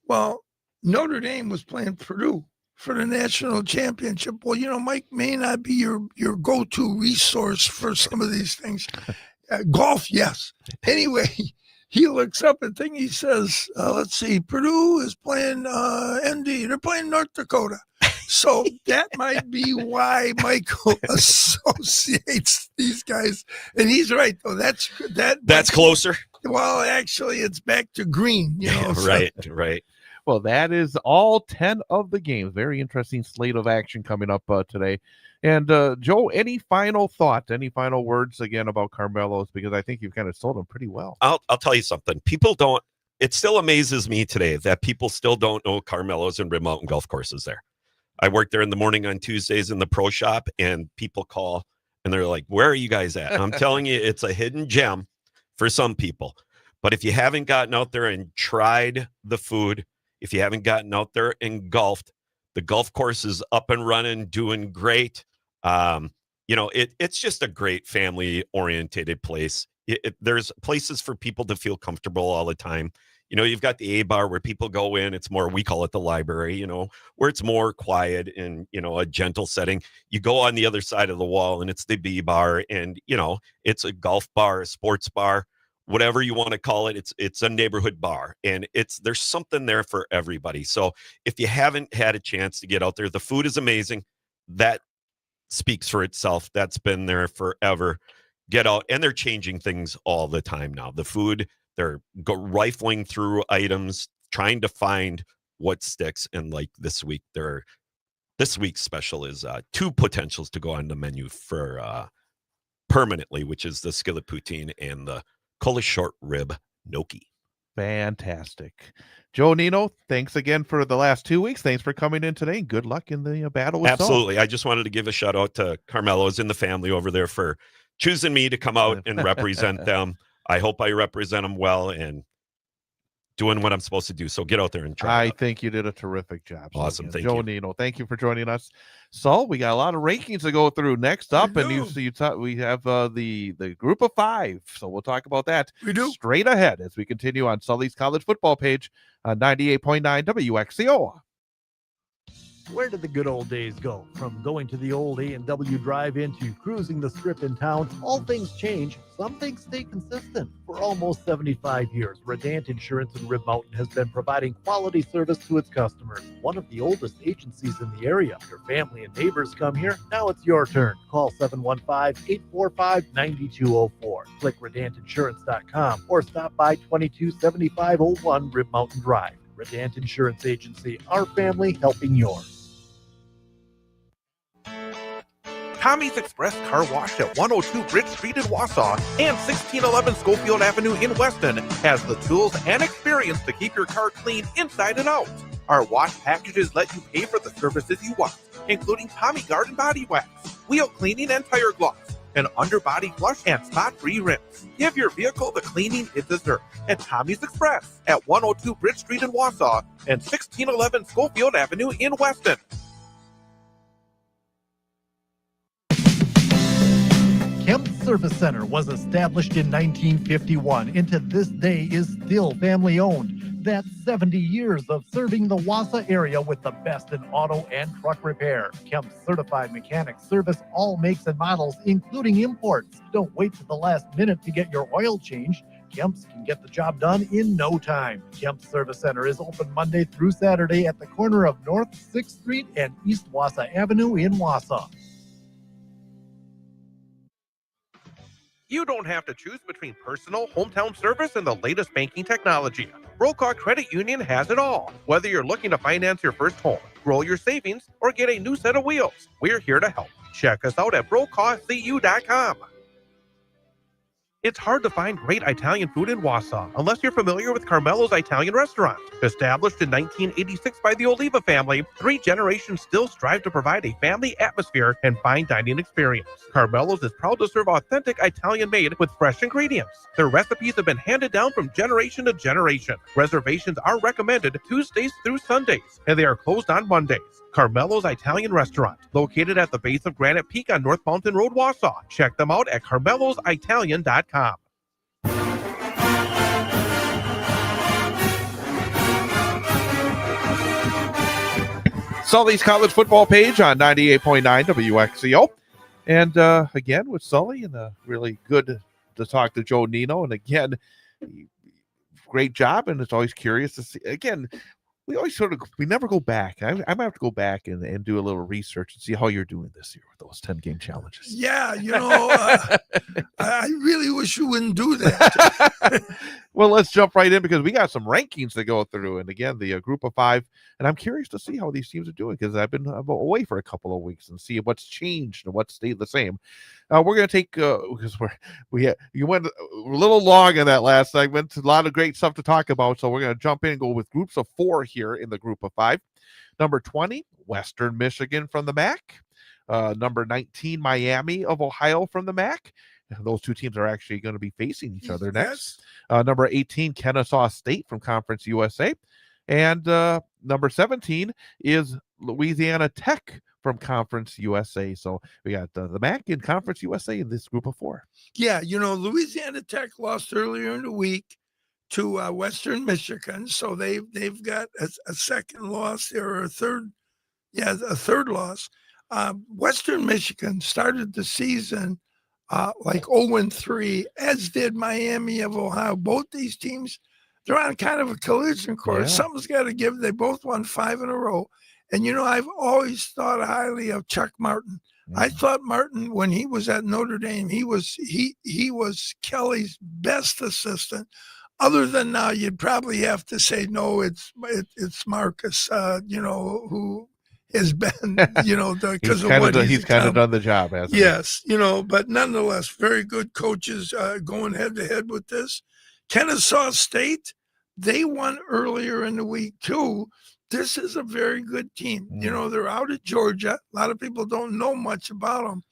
Well, Notre Dame was playing Purdue for the National Championship. Well, Mike may not be your go-to resource for some of these things. Golf, yes. Anyway, he looks up and he says, let's see, Purdue is playing ND. They're playing North Dakota. So that might be why Michael associates these guys. And he's right, though. That's closer. Well, actually, it's back to green. Right. Well, that is all 10 of the games. Very interesting slate of action coming up today. And Joe, any final thought, any final words again about Carmelo's? Because I think you've kind of sold them pretty well. I'll tell you something. It still amazes me today that people still don't know Carmelo's and Rib Mountain Golf Courses there. I work there in the morning on Tuesdays in the pro shop, and people call and they're like, where are you guys at? And I'm telling you, it's a hidden gem for some people. But if you haven't gotten out there and tried the food, if you haven't gotten out there and golfed, The golf course is up and running, doing great. It's just a great family orientated place. There's places for people to feel comfortable all the time. You've got the A bar where people go in. It's more, we call it the library, where it's more quiet and, a gentle setting. You go on the other side of the wall and it's the B bar, and, it's a golf bar, a sports bar, whatever you want to call it. It's a neighborhood bar, and there's something there for everybody. So if you haven't had a chance to get out there, the food is amazing. That speaks for itself. That's been there forever. Get out, and they're changing things all the time now. The food, they're rifling through items, trying to find what sticks. And like this week's special is 2 potentials to go on the menu for permanently, which is the skillet poutine and the Polish short rib gnocchi. Fantastic. Joe Nino, thanks again for the last 2 weeks. Thanks for coming in today. Good luck in the battle with Absolutely. I just wanted to give a shout out to Carmelo's and the family over there for choosing me to come out and represent them. I hope I represent them well and doing what I'm supposed to do. So get out there and try. I think you did a terrific job. Awesome. Thank Joe you. Nino, thank you for joining us. So we got a lot of rankings to go through next up, and we have the group of 5. So we'll talk about that straight ahead as we continue on Sully's college football page on 98.9 WXCO. Where did the good old days go? From going to the old A&W drive-in to cruising the strip in town, all things change. Some things stay consistent. For almost 75 years, Redant Insurance in Rib Mountain has been providing quality service to its customers. One of the oldest agencies in the area. Your family and neighbors come here. Now it's your turn. Call 715-845-9204. Click redantinsurance.com or stop by 227501 Rib Mountain Drive. Redant Insurance Agency, our family helping yours. Tommy's Express Car Wash at 102 Bridge Street in Wausau and 1611 Schofield Avenue in Weston has the tools and experience to keep your car clean inside and out. Our wash packages let you pay for the services you want, including Tommy Garden Body Wax, wheel cleaning and tire gloss, an underbody flush and spot-free rinse. Give your vehicle the cleaning it deserves at Tommy's Express at 102 Bridge Street in Wausau and 1611 Schofield Avenue in Weston. Kemp Service Center was established in 1951 and to this day is still family owned. That's 70 years of serving the Wausau area with the best in auto and truck repair. Kemp certified mechanics service all makes and models, including imports. Don't wait to the last minute to get your oil changed. Kemp's can get the job done in no time. Kemp Service Center is open Monday through Saturday at the corner of North 6th Street and East Wausau Avenue in Wausau. You don't have to choose between personal, hometown service, and the latest banking technology. Brokaw Credit Union has it all. Whether you're looking to finance your first home, grow your savings, or get a new set of wheels, we're here to help. Check us out at brokawcu.com. It's hard to find great Italian food in Wausau unless you're familiar with Carmelo's Italian Restaurant. Established in 1986 by the Oliva family, 3 generations still strive to provide a family atmosphere and fine dining experience. Carmelo's is proud to serve authentic Italian made with fresh ingredients. Their recipes have been handed down from generation to generation. Reservations are recommended Tuesdays through Sundays, and they are closed on Mondays. Carmelo's Italian Restaurant, located at the base of Granite Peak on North Mountain Road, Wausau. Check them out at carmelositalian.com. Sully's college football page on 98.9 WXCO. And again, with Sully, and really good to talk to Joe Nino. And again, great job. And it's always curious to see. Again, we always we never go back. I might have to go back and do a little research and see how you're doing this year with those 10-game challenges. Yeah, I really wish you wouldn't do that. Well, let's jump right in because we got some rankings to go through. And again, the group of 5. And I'm curious to see how these teams are doing because I've been away for a couple of weeks and see what's changed and what's stayed the same. We're going to take because you went a little long in that last segment. A lot of great stuff to talk about. So we're going to jump in and go with groups of 4 here in the group of 5. Number 20, Western Michigan from the MAC. Number 19, Miami of Ohio from the MAC. Those 2 teams are actually going to be facing each other next. Number 18, Kennesaw State from Conference USA. And number 17 is Louisiana Tech from Conference USA. So we got the MAC in Conference USA in this group of 4. Yeah, Louisiana Tech lost earlier in the week to Western Michigan, so they've got a second loss there, or a third loss. Western Michigan started the season like 0-3, as did Miami of Ohio. Both these teams, they're on kind of a collision course. Yeah. Something's got to give. They both won 5 in a row. And, I've always thought highly of Chuck Martin. I thought Martin, when he was at Notre Dame, he was Kelly's best assistant. Other than now, you'd probably have to say, no, it's Marcus, who has been, because of what he's kind of done the job, hasn't he? Yes, but nonetheless, very good coaches going head to head with this. Kennesaw State, they won earlier in the week too. This is a very good team. They're out of Georgia. A lot of people don't know much about them,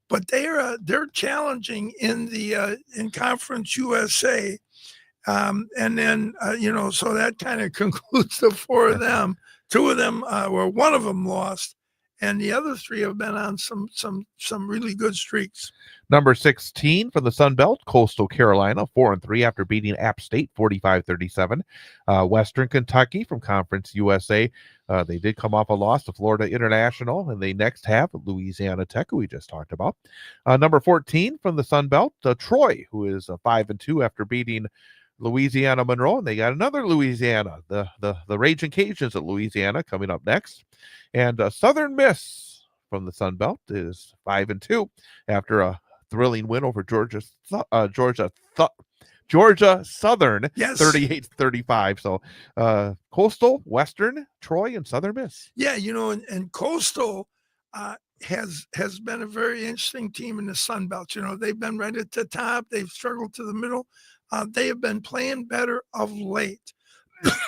but they're challenging in Conference USA. And then, so that kind of concludes the 4 of them. 2 of them, one of them lost, and the other 3 have been on some really good streaks. Number 16 from the Sun Belt, Coastal Carolina, 4-3 after beating App State 45-37. Western Kentucky from Conference USA, they did come off a loss to Florida International, and they next have Louisiana Tech, who we just talked about. Number 14 from the Sun Belt, Troy, who is 5-2 after beating Louisiana Monroe, and they got another Louisiana, the Raging Cajuns at Louisiana coming up next. And Southern Miss from the Sun Belt is 5-2 after a thrilling win over Georgia Southern, 38-35. So Coastal, Western, Troy, and Southern Miss. Yeah, and Coastal has been a very interesting team in the Sun Belt. They've been right at the top. They've struggled to the middle. They have been playing better of late.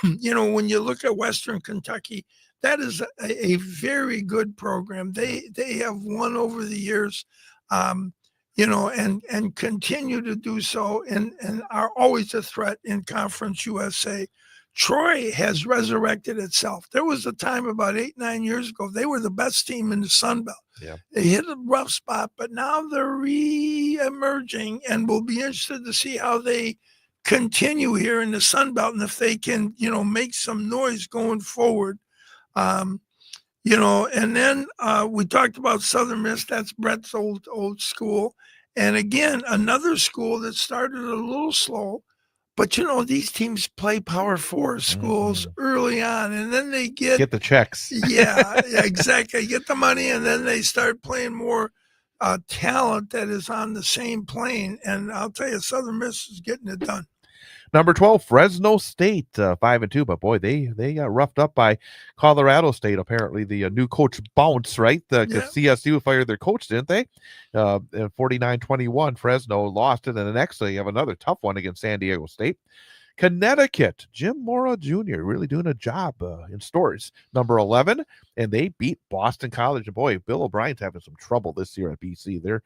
When you look at Western Kentucky, that is a very good program. They have won over the years, and continue to do so, and are always a threat in Conference USA. Troy has resurrected itself. There was a time about 8-9 years ago, they were the best team in the Sun Belt. Yeah. They hit a rough spot, but now they're re-emerging, and we'll be interested to see how they continue here in the Sun Belt, and if they can, make some noise going forward. And then we talked about Southern Miss. That's Brett's old school. And again, another school that started a little slow, but these teams play Power 4 schools early on, and then they get the checks. Yeah, exactly. Get the money, and then they start playing more talent that is on the same plane. And I'll tell you, Southern Miss is getting it done. Number 12, Fresno State, 5-2, but boy, they got roughed up by Colorado State. Apparently, the new coach bounced, right? Because CSU fired their coach, didn't they? 49-21, Fresno lost it, and the next day you have another tough one against San Diego State. Connecticut, Jim Mora Jr. really doing a job in stores. Number 11, and they beat Boston College. And boy, Bill O'Brien's having some trouble this year at BC. They're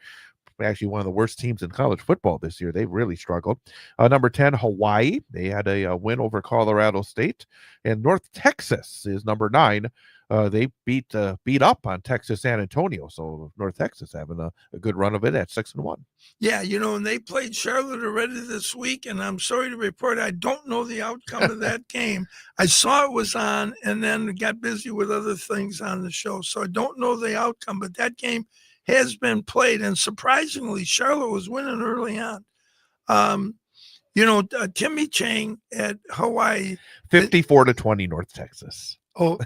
actually one of the worst teams in college football this year. They really struggled. Number 10, Hawaii. They had a win over Colorado State. And North Texas is number 9. They beat up on Texas San Antonio. So North Texas having a good run of it at 6-1. Yeah, and they played Charlotte already this week, and I'm sorry to report I don't know the outcome of that game. I saw it was on and then got busy with other things on the show. So I don't know the outcome, but that game has been played, and surprisingly, Charlotte was winning early on. Timmy Chang at Hawaii. 54-20 North Texas. Oh,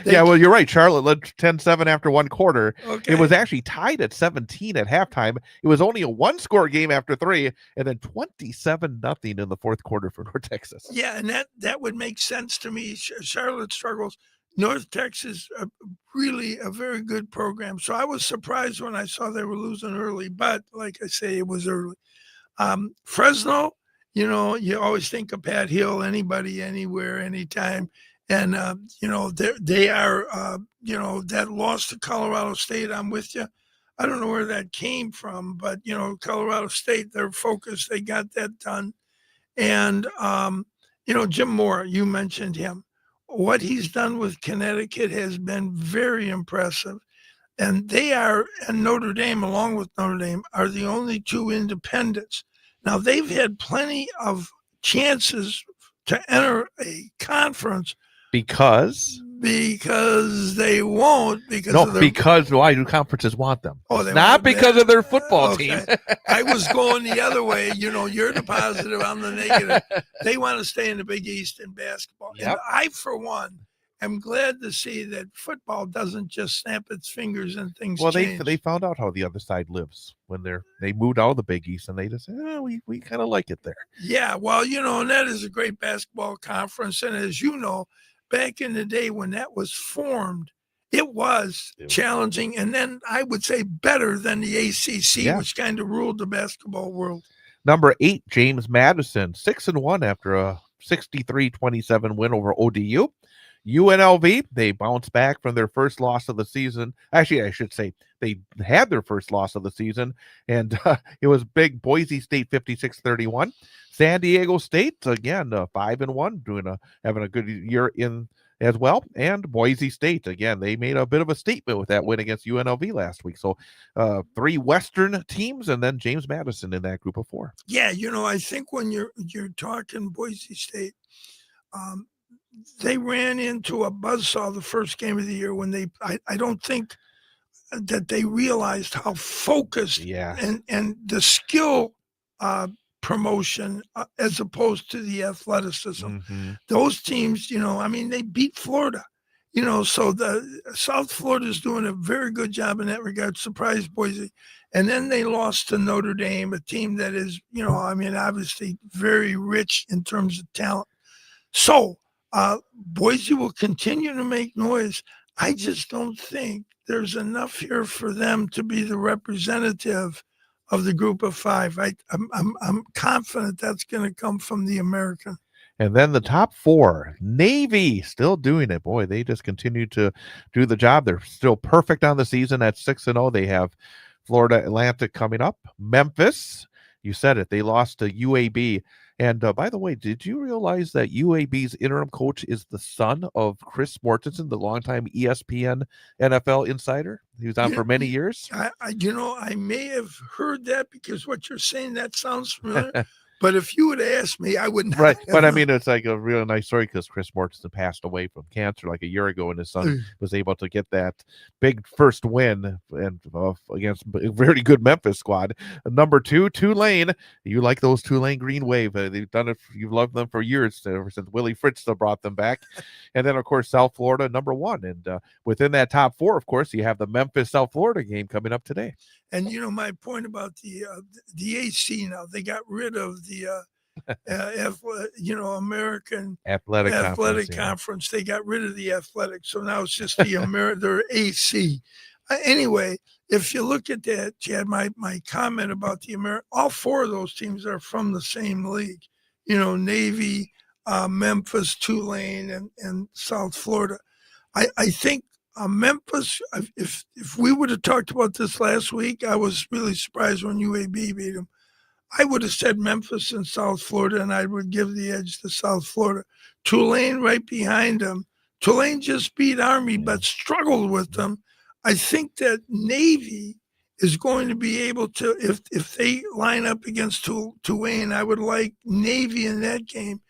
yeah, well, you're right. Charlotte led 10-7 after one quarter. Okay. It was actually tied at 17 at halftime. It was only a 1-score game after 3, and then 27-0 in the fourth quarter for North Texas. Yeah, and that would make sense to me. Charlotte struggles. North Texas, really a very good program. So I was surprised when I saw they were losing early, but like I say, it was early. Fresno, you always think of Pat Hill, anybody, anywhere, anytime. And, they are, that loss to Colorado State, I'm with you. I don't know where that came from, but, Colorado State, their focus, they got that done. And, Jim Mora, you mentioned him. what he's done with Connecticut has been very impressive. And they are, and Notre Dame, along with Notre Dame, are the only two independents. Now, they've had plenty of chances to enter a conference because they won't because why do conferences want them? Oh, they not want because of their football okay. team. I was going the other way. You're the positive, I'm the negative. They want to stay in the Big East in basketball. Yep. And I, for one, am glad to see that football doesn't just snap its fingers and things change. They found out how the other side lives when they moved out of the Big East, and they just said, we kind of like it there. Yeah, well, and that is a great basketball conference. And as you know, back in the day when that was formed, it was challenging, and then I would say better than the ACC, which kind of ruled the basketball world. Number 8, James Madison, 6-1 after a 63-27 win over ODU. UNLV, they bounced back from their first loss of the season. Actually, I should say they had their first loss of the season, and it was big. Boise State 56-31. San Diego State, again, 5-1, having a good year in as well. And Boise State, again, they made a bit of a statement with that win against UNLV last week. So 3 Western teams, and then James Madison in that group of 4. Yeah, I think when you're talking Boise State, they ran into a buzzsaw the first game of the year when I don't think that they realized how focused and the skill promotion as opposed to the athleticism. Mm-hmm. Those teams, they beat Florida, so the South Florida is doing a very good job in that regard, surprised Boise. And then they lost to Notre Dame, a team that is, obviously very rich in terms of talent. So, Boise will continue to make noise. I just don't think there's enough here for them to be the representative of the group of 5. I'm confident that's going to come from the American. And then the top 4, Navy, still doing it. Boy, they just continue to do the job. They're still perfect on the season at 6-0. They have Florida Atlantic coming up. Memphis, you said it. They lost to UAB. And by the way, did you realize that UAB's interim coach is the son of Chris Mortensen, the longtime ESPN NFL insider? He was on for many years. I may have heard that because what you're saying, that sounds familiar. But if you would ask me, I wouldn't. Right. But I mean, it's like a real nice story because Chris Mortensen passed away from cancer like a year ago, and his son was able to get that big first win and against a very good Memphis squad. Number 2, Tulane. You like those Tulane Green Wave. They've done it. You've loved them for years, ever since Willie Fritz brought them back. And then, of course, South Florida, number 1. And within that top 4, of course, you have the Memphis-South Florida game coming up today. And my point about the AC now, they got rid of the American Athletic Conference. They got rid of the athletic, so now it's just the their AC. Anyway, if you look at that, Chad, my comment about all 4 of those teams are from the same league. Navy, Memphis, Tulane, and South Florida. I think. Memphis, if we would have talked about this last week, I was really surprised when UAB beat them. I would have said Memphis and South Florida, and I would give the edge to South Florida. Tulane right behind them. Tulane just beat Army, but struggled with them. I think that Navy is going to be able to, if they line up against Tulane, I would like Navy in that game.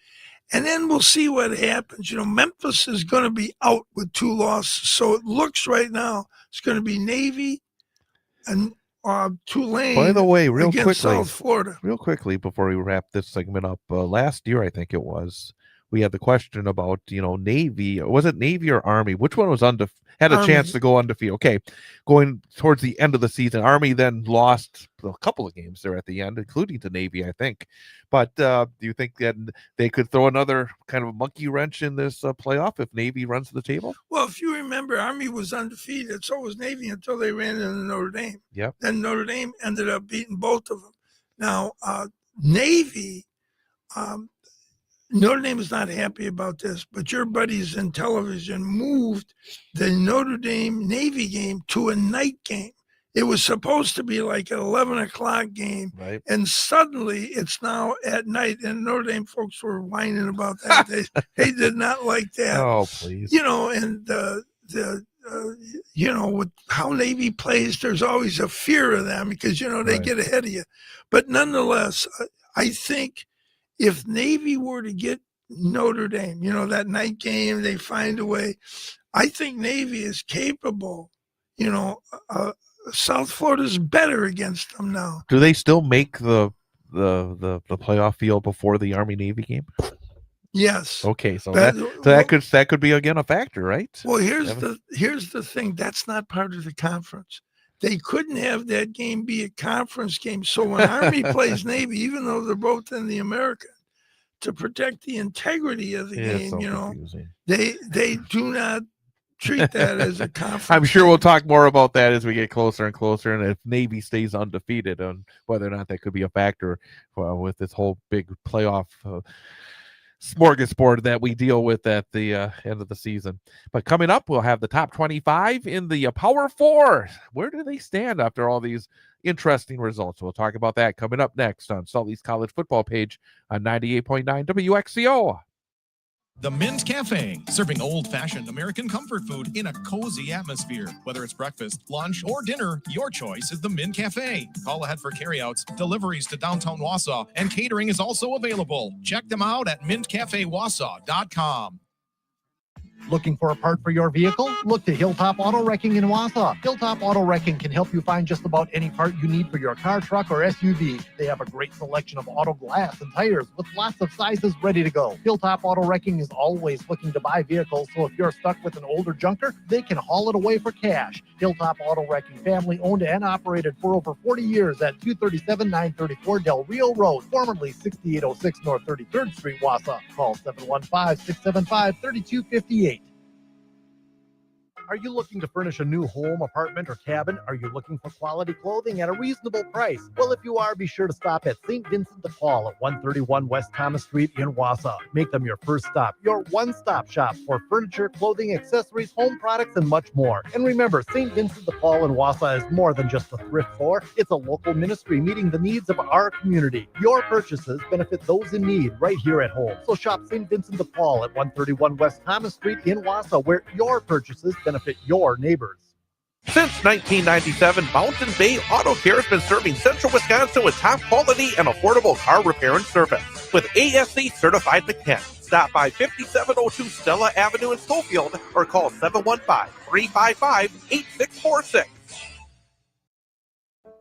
And then we'll see what happens. Memphis is going to be out with 2 losses. So it looks right now it's going to be Navy and Tulane. By the way, real quickly, South Florida. Real quickly before we wrap this segment up, last year I think it was, we had the question about Navy. Was it Navy or Army? Which one was had a chance to go undefeated? Okay, going towards the end of the season, Army then lost a couple of games there at the end, including to Navy, I think. But do you think that they could throw another kind of a monkey wrench in this playoff if Navy runs to the table? Well, if you remember, Army was undefeated. So was Navy until they ran into Notre Dame. Yep. Then Notre Dame ended up beating both of them. Now, Navy, Notre Dame is not happy about this, but your buddies in television moved the Notre Dame Navy game to a night game. It was supposed to be like an 11 o'clock game, right? And suddenly it's now at night. And Notre Dame folks were whining about that. They did not like that. Oh, please. And with how Navy plays, there's always a fear of them because, they Right. get ahead of you. But nonetheless, I think if Navy were to get Notre Dame, that night game, they find a way. I think Navy is capable. South Florida's better against them now. Do they still make the playoff field before the Army Navy game? Yes. Okay, so that could be again a factor, right? Well, here's the thing. That's not part of the conference. They couldn't have that game be a conference game. So when Army plays Navy, even though they're both in the American, to protect the integrity of the game, so confusing. they do not treat that as a conference. I'm sure we'll talk more about that as we get closer and closer, and if Navy stays undefeated, on whether or not that could be a factor with this whole big playoff smorgasbord that we deal with at the end of the season. But coming up, we'll have the top 25 in the Power Four. Where do they stand after all these interesting results? We'll talk about that coming up next on Sully's College Football Page on 98.9 WXCO. The Mint Cafe, serving old-fashioned American comfort food in a cozy atmosphere. Whether it's breakfast, lunch, or dinner, your choice is the Mint Cafe. Call ahead for carryouts, deliveries to downtown Wausau, and catering is also available. Check them out at mintcafewausau.com. Looking for a part for your vehicle? Look to Hilltop Auto Wrecking in Wausau. Hilltop Auto Wrecking can help you find just about any part you need for your car, truck, or SUV. They have a great selection of auto glass and tires with lots of sizes ready to go. Hilltop Auto Wrecking is always looking to buy vehicles, so if you're stuck with an older junker, they can haul it away for cash. Hilltop Auto Wrecking, family owned and operated for over 40 years at 237-934 Del Rio Road, formerly 6806 North 33rd Street, Wausau. Call 715-675-3258. Are you looking to furnish a new home, apartment, or cabin? Are you looking for quality clothing at a reasonable price? Well, if you are, be sure to stop at St. Vincent de Paul at 131 West Thomas Street in Wausau. Make them your first stop, your one-stop shop for furniture, clothing, accessories, home products, and much more. And remember, St. Vincent de Paul in Wausau is more than just a thrift store. It's a local ministry meeting the needs of our community. Your purchases benefit those in need right here at home. So shop St. Vincent de Paul at 131 West Thomas Street in Wausau, where your purchases benefit your neighbors. Since 1997, Mountain Bay Auto Care has been serving central Wisconsin with top quality and affordable car repair and service. With ASC certified mechanics, stop by 5702 Stella Avenue in Schofield or call 715-355-8646.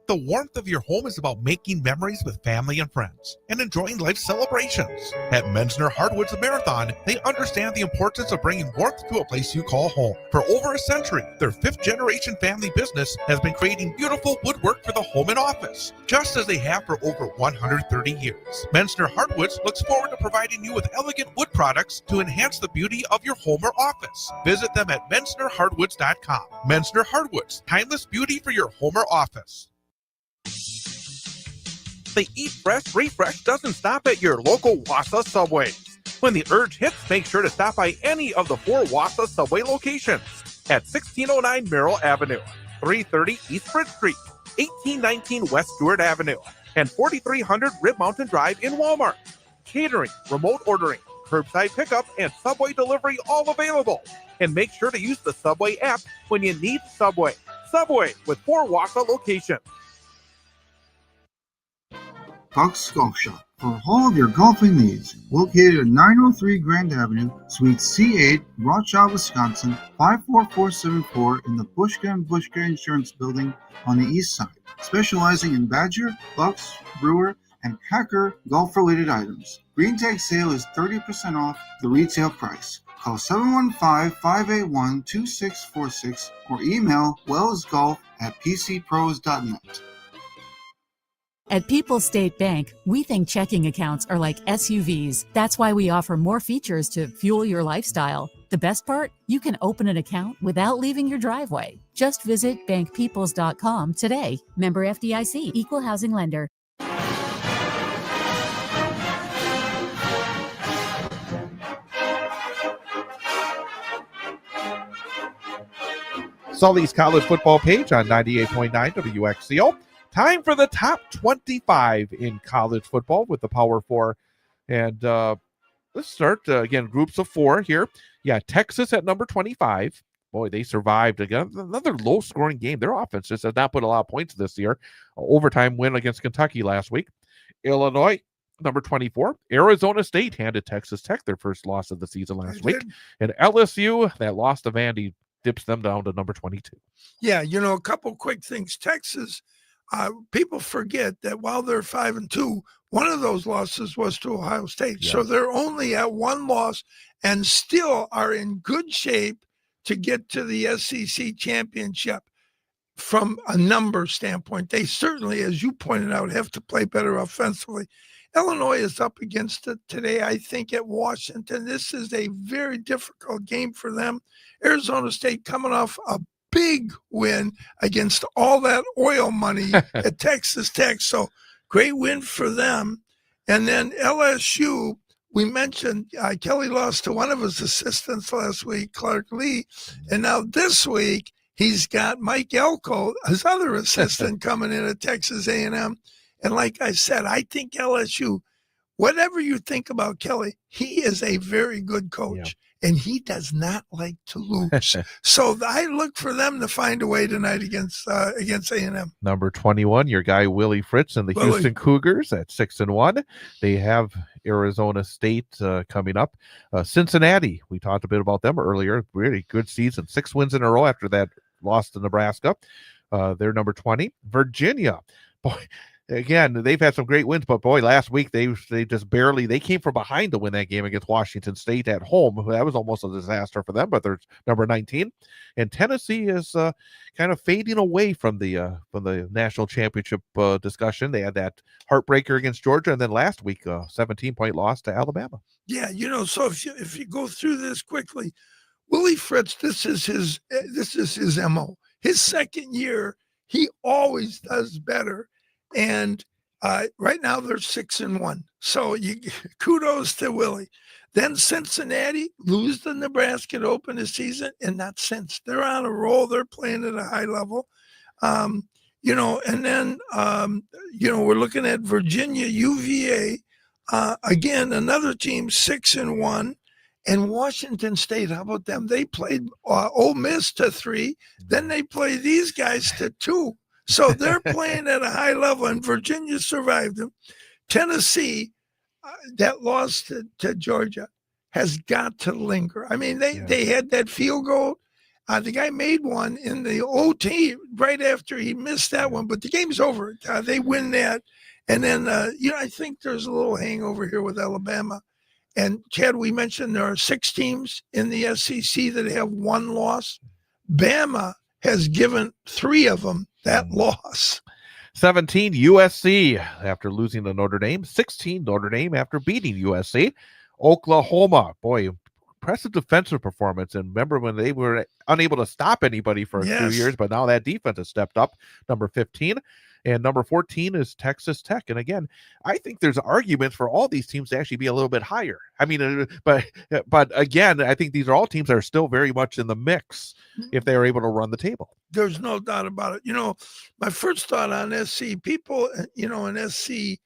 The warmth of your home is about making memories with family and friends and enjoying life celebrations. At Menzner Hardwoods Marathon, they understand the importance of bringing warmth to a place you call home. For over a century, their fifth-generation family business has been creating beautiful woodwork for the home and office, just as they have for over 130 years. Menzner Hardwoods looks forward to providing you with elegant wood products to enhance the beauty of your home or office. Visit them at menznerhardwoods.com. Menzner Hardwoods, timeless beauty for your home or office. The Eat Fresh, Refresh doesn't stop at your local Wausau Subways. When the urge hits, make sure to stop by any of the 4 Wausau Subway locations at 1609 Merrill Avenue, 330 East Fritz Street, 1819 West Stewart Avenue, and 4300 Rib Mountain Drive in Walmart. Catering, remote ordering, curbside pickup, and Subway delivery all available. And make sure to use the Subway app when you need Subway. Subway with 4 Wausau locations. Puck's Golf Shop for all of your golfing needs. Located at 903 Grand Avenue, Suite C8, Rothschild, Wisconsin, 54474 in the Bushka & Bushka Insurance Building on the east side. Specializing in Badger, Bucks, Brewer, and Hacker golf-related items. Green Tag sale is 30% off the retail price. Call 715-581-2646 or email wellsgolf@pcpros.net. At People's State Bank, we think checking accounts are like SUVs. That's why we offer more features to fuel your lifestyle. The best part? You can open an account without leaving your driveway. Just visit bankpeoples.com today. Member FDIC, Equal Housing Lender. Sully's college football page on 98.9 WXCO. Time for the top 25 in college football with the Power 4. And let's start, again, groups of 4 here. Yeah, Texas at number 25. Boy, they survived again. Another low-scoring game. Their offense just has not put a lot of points this year. Overtime win against Kentucky last week. Illinois, number 24. Arizona State handed Texas Tech their first loss of the season last week. And LSU, that loss to Vandy, dips them down to number 22. Yeah, a couple quick things. Texas, people forget that while they're 5-2, one of those losses was to Ohio State. Yeah. So they're only at one loss and still are in good shape to get to the SEC championship from a number standpoint. They certainly, as you pointed out, have to play better offensively. Illinois is up against it today, I think, at Washington. This is a very difficult game for them. Arizona State coming off a big win against all that oil money at Texas Tech. So great win for them. And then LSU, we mentioned Kelly lost to one of his assistants last week, Clark Lee. And now this week, he's got Mike Elko, his other assistant, coming in at Texas A&M. And like I said, I think LSU, whatever you think about Kelly, he is a very good coach. And he does not like to lose. So I look for them to find a way tonight against A&M. Number 21, your guy Willie Fritz and the Houston Cougars at 6-1. They have Arizona State coming up. Cincinnati, we talked a bit about them earlier. Really good season. 6 wins in a row after that loss to Nebraska. They're number 20. Virginia, boy. Again, they've had some great wins, but boy, last week they just barely, they came from behind to win that game against Washington State at home. That was almost a disaster for them, but they're number 19. And Tennessee is kind of fading away from the national championship discussion. They had that heartbreaker against Georgia, and then last week, 17-point loss to Alabama. Yeah, so if you go through this quickly, Willie Fritz, this is his MO. His second year, he always does better. And right now they're 6-1. So kudos to Willie. Then Cincinnati lose the Nebraska to open the season, and not since. They're on a roll. They're playing at a high level. And then we're looking at Virginia, UVA. Again, another team 6-1. And Washington State, how about them? They played Ole Miss to 3. Then they play these guys to 2. So they're playing at a high level, and Virginia survived them. Tennessee, that loss to Georgia, has got to linger. I mean, they had that field goal. The guy made one in the OT right after he missed that one, but the game's over. They win that. And then, I think there's a little hangover here with Alabama. And, Chad, we mentioned there are 6 teams in the SEC that have 1 loss. Bama has given 3 of them that loss. 17, USC after losing to Notre Dame. 16, Notre Dame after beating USC. Oklahoma, boy, impressive defensive performance. And remember when they were unable to stop anybody for a few years, but now that defense has stepped up. Number 15. And number 14 is Texas Tech. And again, I think there's arguments for all these teams to actually be a little bit higher. I mean, but again, I think these are all teams that are still very much in the mix if they are able to run the table. There's no doubt about it. My first thought on SC, people, in SC,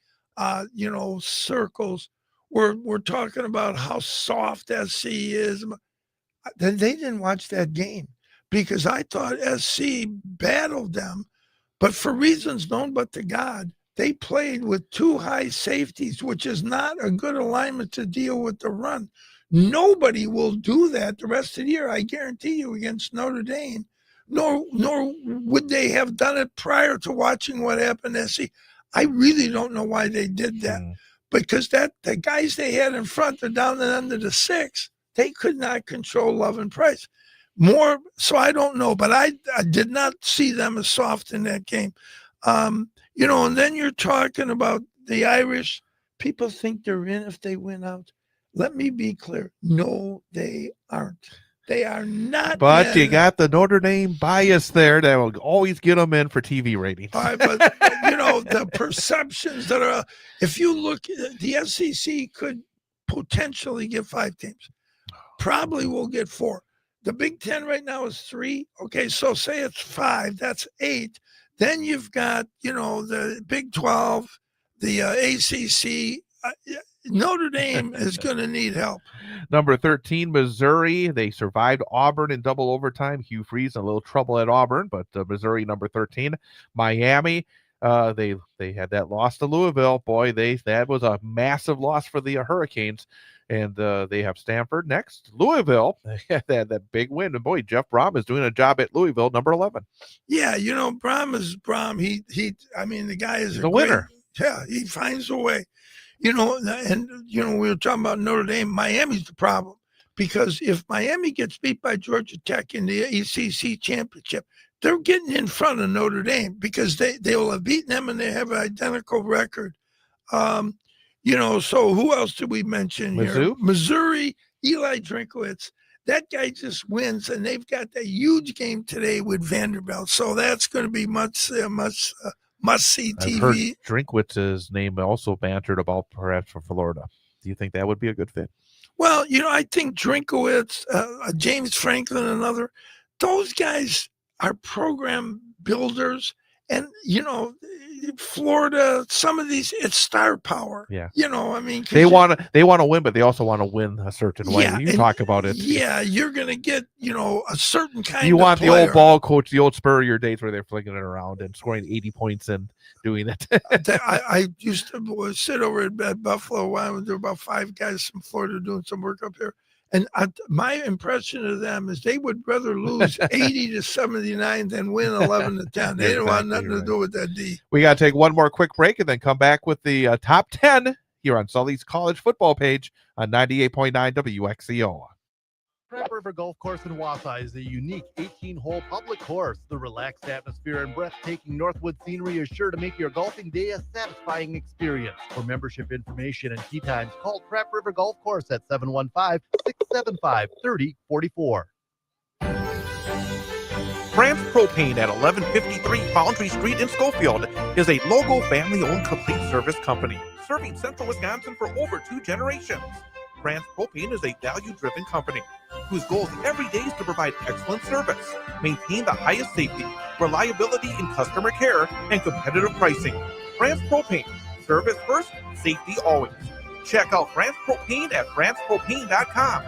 circles, we're talking about how soft SC is. Then they didn't watch that game because I thought SC battled them. But for reasons known but to God, they played with 2 high safeties, which is not a good alignment to deal with the run. Nobody will do that the rest of the year, I guarantee you, against Notre Dame. Nor would they have done it prior to watching what happened to SC. I really don't know why they did that. Because the guys they had in front, they're down the end of the 6, they could not control Love and Price. So I don't know, but I did not see them as soft in that game. And then you're talking about the Irish. People think they're in if they win out. Let me be clear. No, they aren't. They are not. But you got the Notre Dame bias there that will always get them in for TV ratings. All right, but, the perceptions that are, if you look, the SEC could potentially get 5 teams. Probably will get 4. The Big Ten right now is 3. Okay, so say it's 5. That's 8. Then you've got, the Big 12, the ACC. Notre Dame is going to need help. Number 13, Missouri. They survived Auburn in double overtime. Hugh Freeze in a little trouble at Auburn, but Missouri, number 13. Miami, they had that loss to Louisville. Boy, that was a massive loss for the Hurricanes. And they have Stanford next. Louisville, that big win. And boy, Jeff Brom is doing a job at Louisville, number 11. Yeah, Brom is Brom. The guy is a winner. Yeah, he finds a way. We were talking about Notre Dame. Miami's the problem, because if Miami gets beat by Georgia Tech in the ACC championship, they're getting in front of Notre Dame, because they will have beaten them and they have an identical record. So who else did we mention here? Missouri, Eli Drinkowitz. That guy just wins, and they've got that huge game today with Vanderbilt. So that's going to be must-see TV. I've heard Drinkwitz's name also bantered about perhaps for Florida. Do you think that would be a good fit? Well, I think Drinkowitz, James Franklin, another, those guys are program builders. And, Florida, some of these, it's star power. Yeah. They want to win, but they also want to win a certain way. Yeah, You talk about it. Yeah, you're going to get, a certain kind You of want player. the old ball coach, the old Spurrier days where they're flinging it around and scoring 80 points and doing it. I used to sit over at Buffalo while there were about 5 guys from Florida doing some work up here. And my impression of them is they would rather lose 80-79 than win 11-10. They don't want nothing to do with that D. We got to take one more quick break and then come back with the top 10 here on Sully's college football page on 98.9 WXCO. Trap River Golf Course in Wausau is a unique 18-hole public course. The relaxed atmosphere and breathtaking Northwood scenery is sure to make your golfing day a satisfying experience. For membership information and tee times, call Trap River Golf Course at 715-675-3044. France Propane at 1153 Foundry Street in Schofield is a local family-owned complete service company serving central Wisconsin for over 2 generations. France Propane is a value-driven company whose goal every day is to provide excellent service, maintain the highest safety, reliability in customer care, and competitive pricing. France Propane, service first, safety always. Check out France Propane at francepropane.com.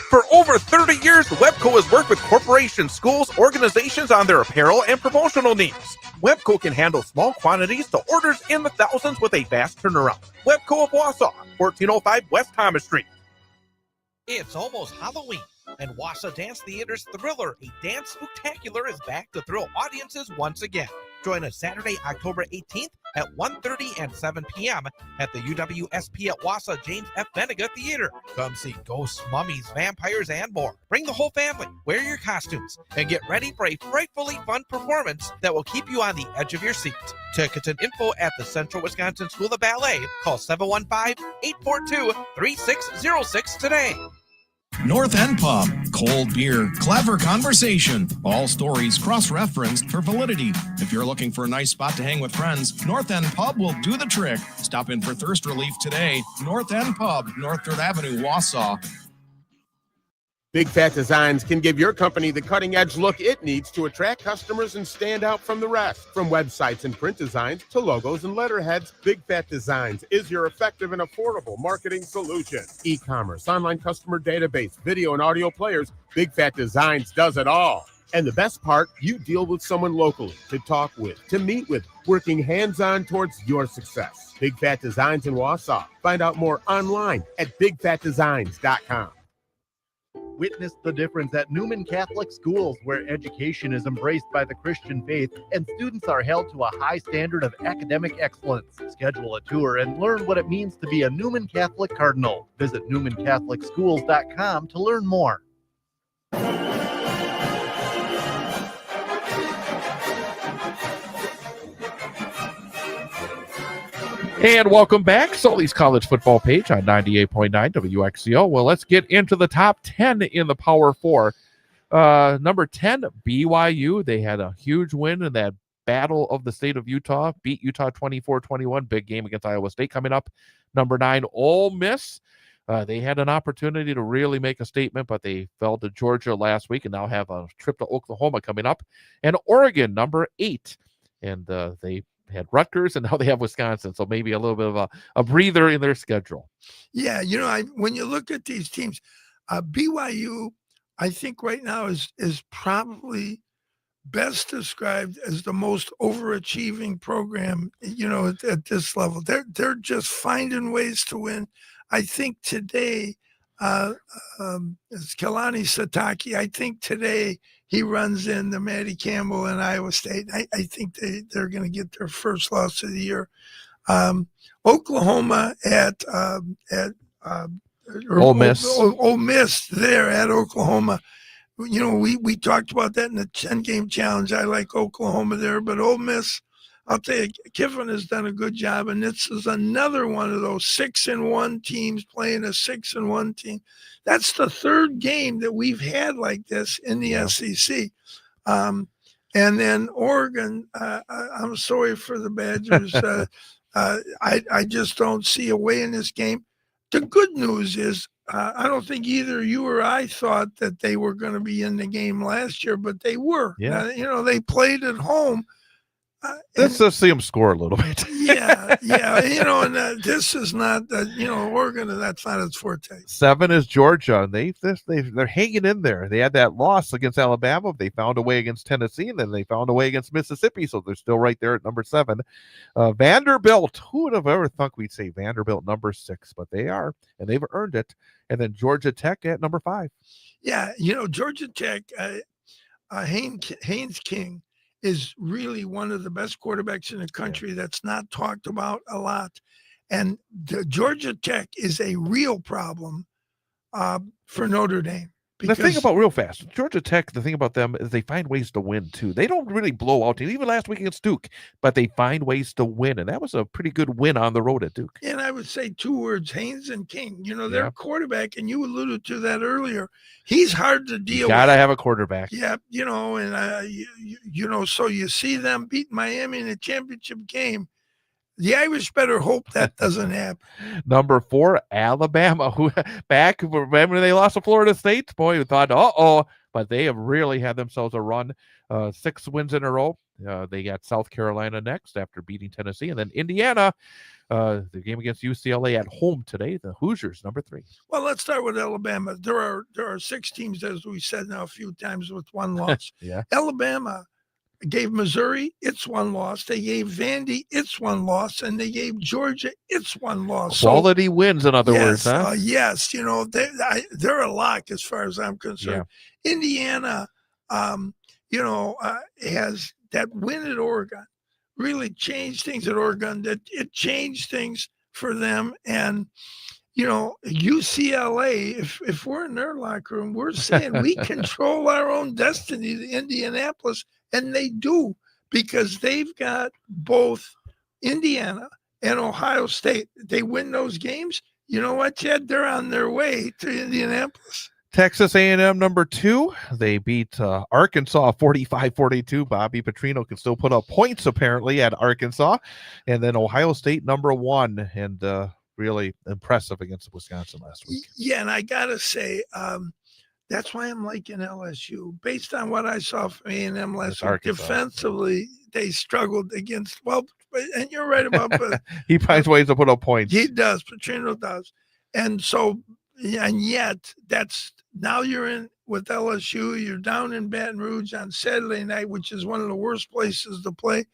For over 30 years, Webco has worked with corporations, schools, organizations on their apparel and promotional needs. Webco can handle small quantities to orders in the thousands with a fast turnaround. Webco of Wausau, 1405 West Thomas Street. It's almost Halloween, and Wausau Dance Theater's Thriller, a dance spectacular, is back to thrill audiences once again. Join us Saturday, October 18th at 1:30 and 7 p.m. at the UWSP at Wausau James F. Benega Theater. Come see ghosts, mummies, vampires, and more. Bring the whole family, wear your costumes, and get ready for a frightfully fun performance that will keep you on the edge of your seat. Tickets and info at the Central Wisconsin School of Ballet. Call 715-842-3606 today. North End Pub. Cold beer, clever conversation. All stories cross-referenced for validity. If you're looking for a nice spot to hang with friends, North End Pub will do the trick. Stop in for thirst relief today. North End Pub, North 3rd Avenue, Wausau. Big Fat Designs can give your company the cutting-edge look it needs to attract customers and stand out from the rest. From websites and print designs to logos and letterheads, Big Fat Designs is your effective and affordable marketing solution. E-commerce, online customer database, video and audio players, Big Fat Designs does it all. And the best part, you deal with someone locally to talk with, to meet with, working hands-on towards your success. Big Fat Designs in Wausau. Find out more online at bigfatdesigns.com. Witness the difference at Newman Catholic Schools, where education is embraced by the Christian faith and students are held to a high standard of academic excellence. Schedule a tour and learn what it means to be a Newman Catholic Cardinal. Visit newmancatholicschools.com to learn more. And welcome back, Sully's college football page on 98.9 WXCO. Well, let's get into the top 10 in the Power 4. Number 10, BYU. They had a huge win in that battle of the state of Utah. Beat Utah 24-21. Big game against Iowa State coming up. Number 9, Ole Miss. They had an opportunity to really make a statement, but they fell to Georgia last week and now have a trip to Oklahoma coming up. And Oregon, number 8. And they had Rutgers, and now they have Wisconsin. So maybe a little bit of a breather in their schedule. Yeah, when you look at these teams, BYU, I think right now is probably best described as the most overachieving program, at this level. They're just finding ways to win. I think today, it's Kalani Sataki. I think today he runs into Matty Campbell in Iowa State. I think they're going to get their first loss of the year. Oklahoma at Ole Miss. Ole Miss there at Oklahoma. We talked about that in the 10-game challenge. I like Oklahoma there, but Ole Miss, I'll tell you, Kiffin has done a good job, and this is another one of those 6-1 teams playing a 6-1 team. That's the third game that we've had like this in the SEC. And then Oregon, I'm sorry for the Badgers. I just don't see a way in this game. The good news is I don't think either you or I thought that they were going to be in the game last year, but they were. Yeah. They played at home. Let's just see them score a little bit. Yeah. And this is not, Oregon, that's not its forte. 7 is Georgia, and they're hanging in there. They had that loss against Alabama. They found a way against Tennessee, and then they found a way against Mississippi, so they're still right there at number 7. Vanderbilt, who would have ever thought we'd say Vanderbilt number 6, but they are, and they've earned it. And then Georgia Tech at number 5. Yeah, Georgia Tech, Haynes King is really one of the best quarterbacks in the country that's not talked about a lot. And the Georgia Tech is a real problem for Notre Dame. The thing about real fast, Georgia Tech, the thing about them is they find ways to win too. They don't really blow out teams, even last week against Duke, but they find ways to win. And that was a pretty good win on the road at Duke. And I would say 2 words, Haynes and King. Their quarterback, and you alluded to that earlier, he's hard to deal with. Gotta have a quarterback. Yeah, so you see them beat Miami in a championship game. The Irish better hope that doesn't happen. Number 4, Alabama, who remember they lost to Florida State? Boy, you thought, but they have really had themselves a run. 6 wins in a row. They got South Carolina next after beating Tennessee, and then Indiana, the game against UCLA at home today. The Hoosiers, number 3. Well, let's start with Alabama. There are 6 teams, as we said now a few times, with 1 loss. Yeah. Alabama gave Missouri its 1 loss. They gave Vandy its 1 loss, and they gave Georgia its 1 loss. Quality wins, in other words, huh? Yes, they're a lock as far as I'm concerned. Yeah. Indiana, has that win at Oregon really changed things at Oregon. That it changed things for them, and UCLA, if we're in their locker room, we're saying we control our own destiny to Indianapolis. And they do, because they've got both Indiana and Ohio State. They win those games. You know what, Chad? They're on their way to Indianapolis. Texas A&M, number 2. They beat Arkansas 45-42. Bobby Petrino can still put up points, apparently, at Arkansas. And then Ohio State, number 1. And really impressive against Wisconsin last week. Yeah, and I got to say, that's why I'm liking LSU. Based on what I saw from A&M last week, defensively, they struggled against, and you're right about but he finds ways to put up points. He does. Petrino does. And so, and yet, now you're in with LSU. You're down in Baton Rouge on Saturday night, which is one of the worst places to play.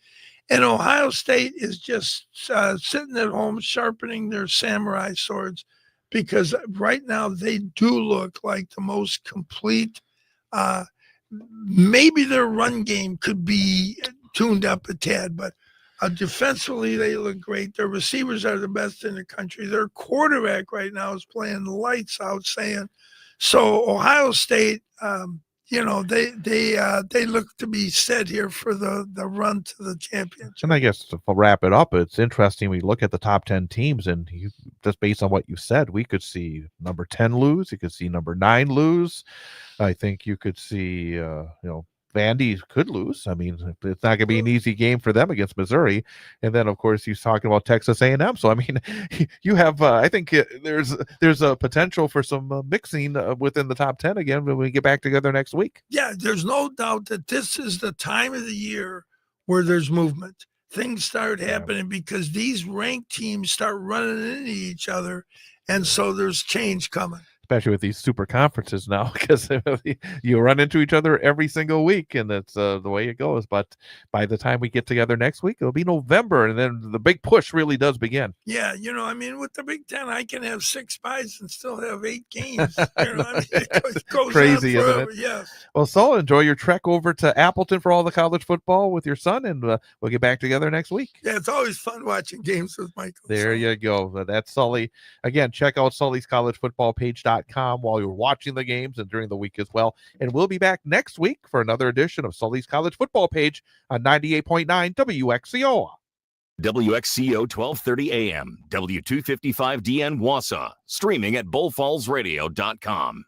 And Ohio State is just sitting at home sharpening their samurai swords, because right now they do look like the most complete. Maybe their run game could be tuned up a tad, but defensively they look great. Their receivers are the best in the country. Their quarterback right now is playing lights out. So Ohio State, they look to be set here for the run to the championship. And I guess to wrap it up, it's interesting. We look at the top 10 teams, and just based on what you said, we could see number 10 lose. You could see number 9 lose. I think you could see, Vandy could lose. I mean, it's not going to be an easy game for them against Missouri. And then, of course, he's talking about Texas A&M. So, I mean, you have, I think there's a potential for some mixing within the top 10 again when we get back together next week. Yeah, there's no doubt that this is the time of the year where there's movement. Things start happening because these ranked teams start running into each other. And so there's change coming. Especially with these super conferences now, because you run into each other every single week, and that's the way it goes. But by the time we get together next week, it'll be November, and then the big push really does begin. Yeah, I mean, with the Big Ten, I can have 6 buys and still have 8 games. I mean, it goes Crazy, on isn't forever. it? Yes. Well, so enjoy your trek over to Appleton for all the college football with your son, and we'll get back together next week. Yeah, it's always fun watching games with Michael. There you go. That's Sully. Again, check out Sully's collegefootballpage.com while you're watching the games and during the week as well. And we'll be back next week for another edition of Sully's College Football Page on 98.9 WXCO. WXCO 1230 AM, W255DN Wausau, streaming at bullfallsradio.com.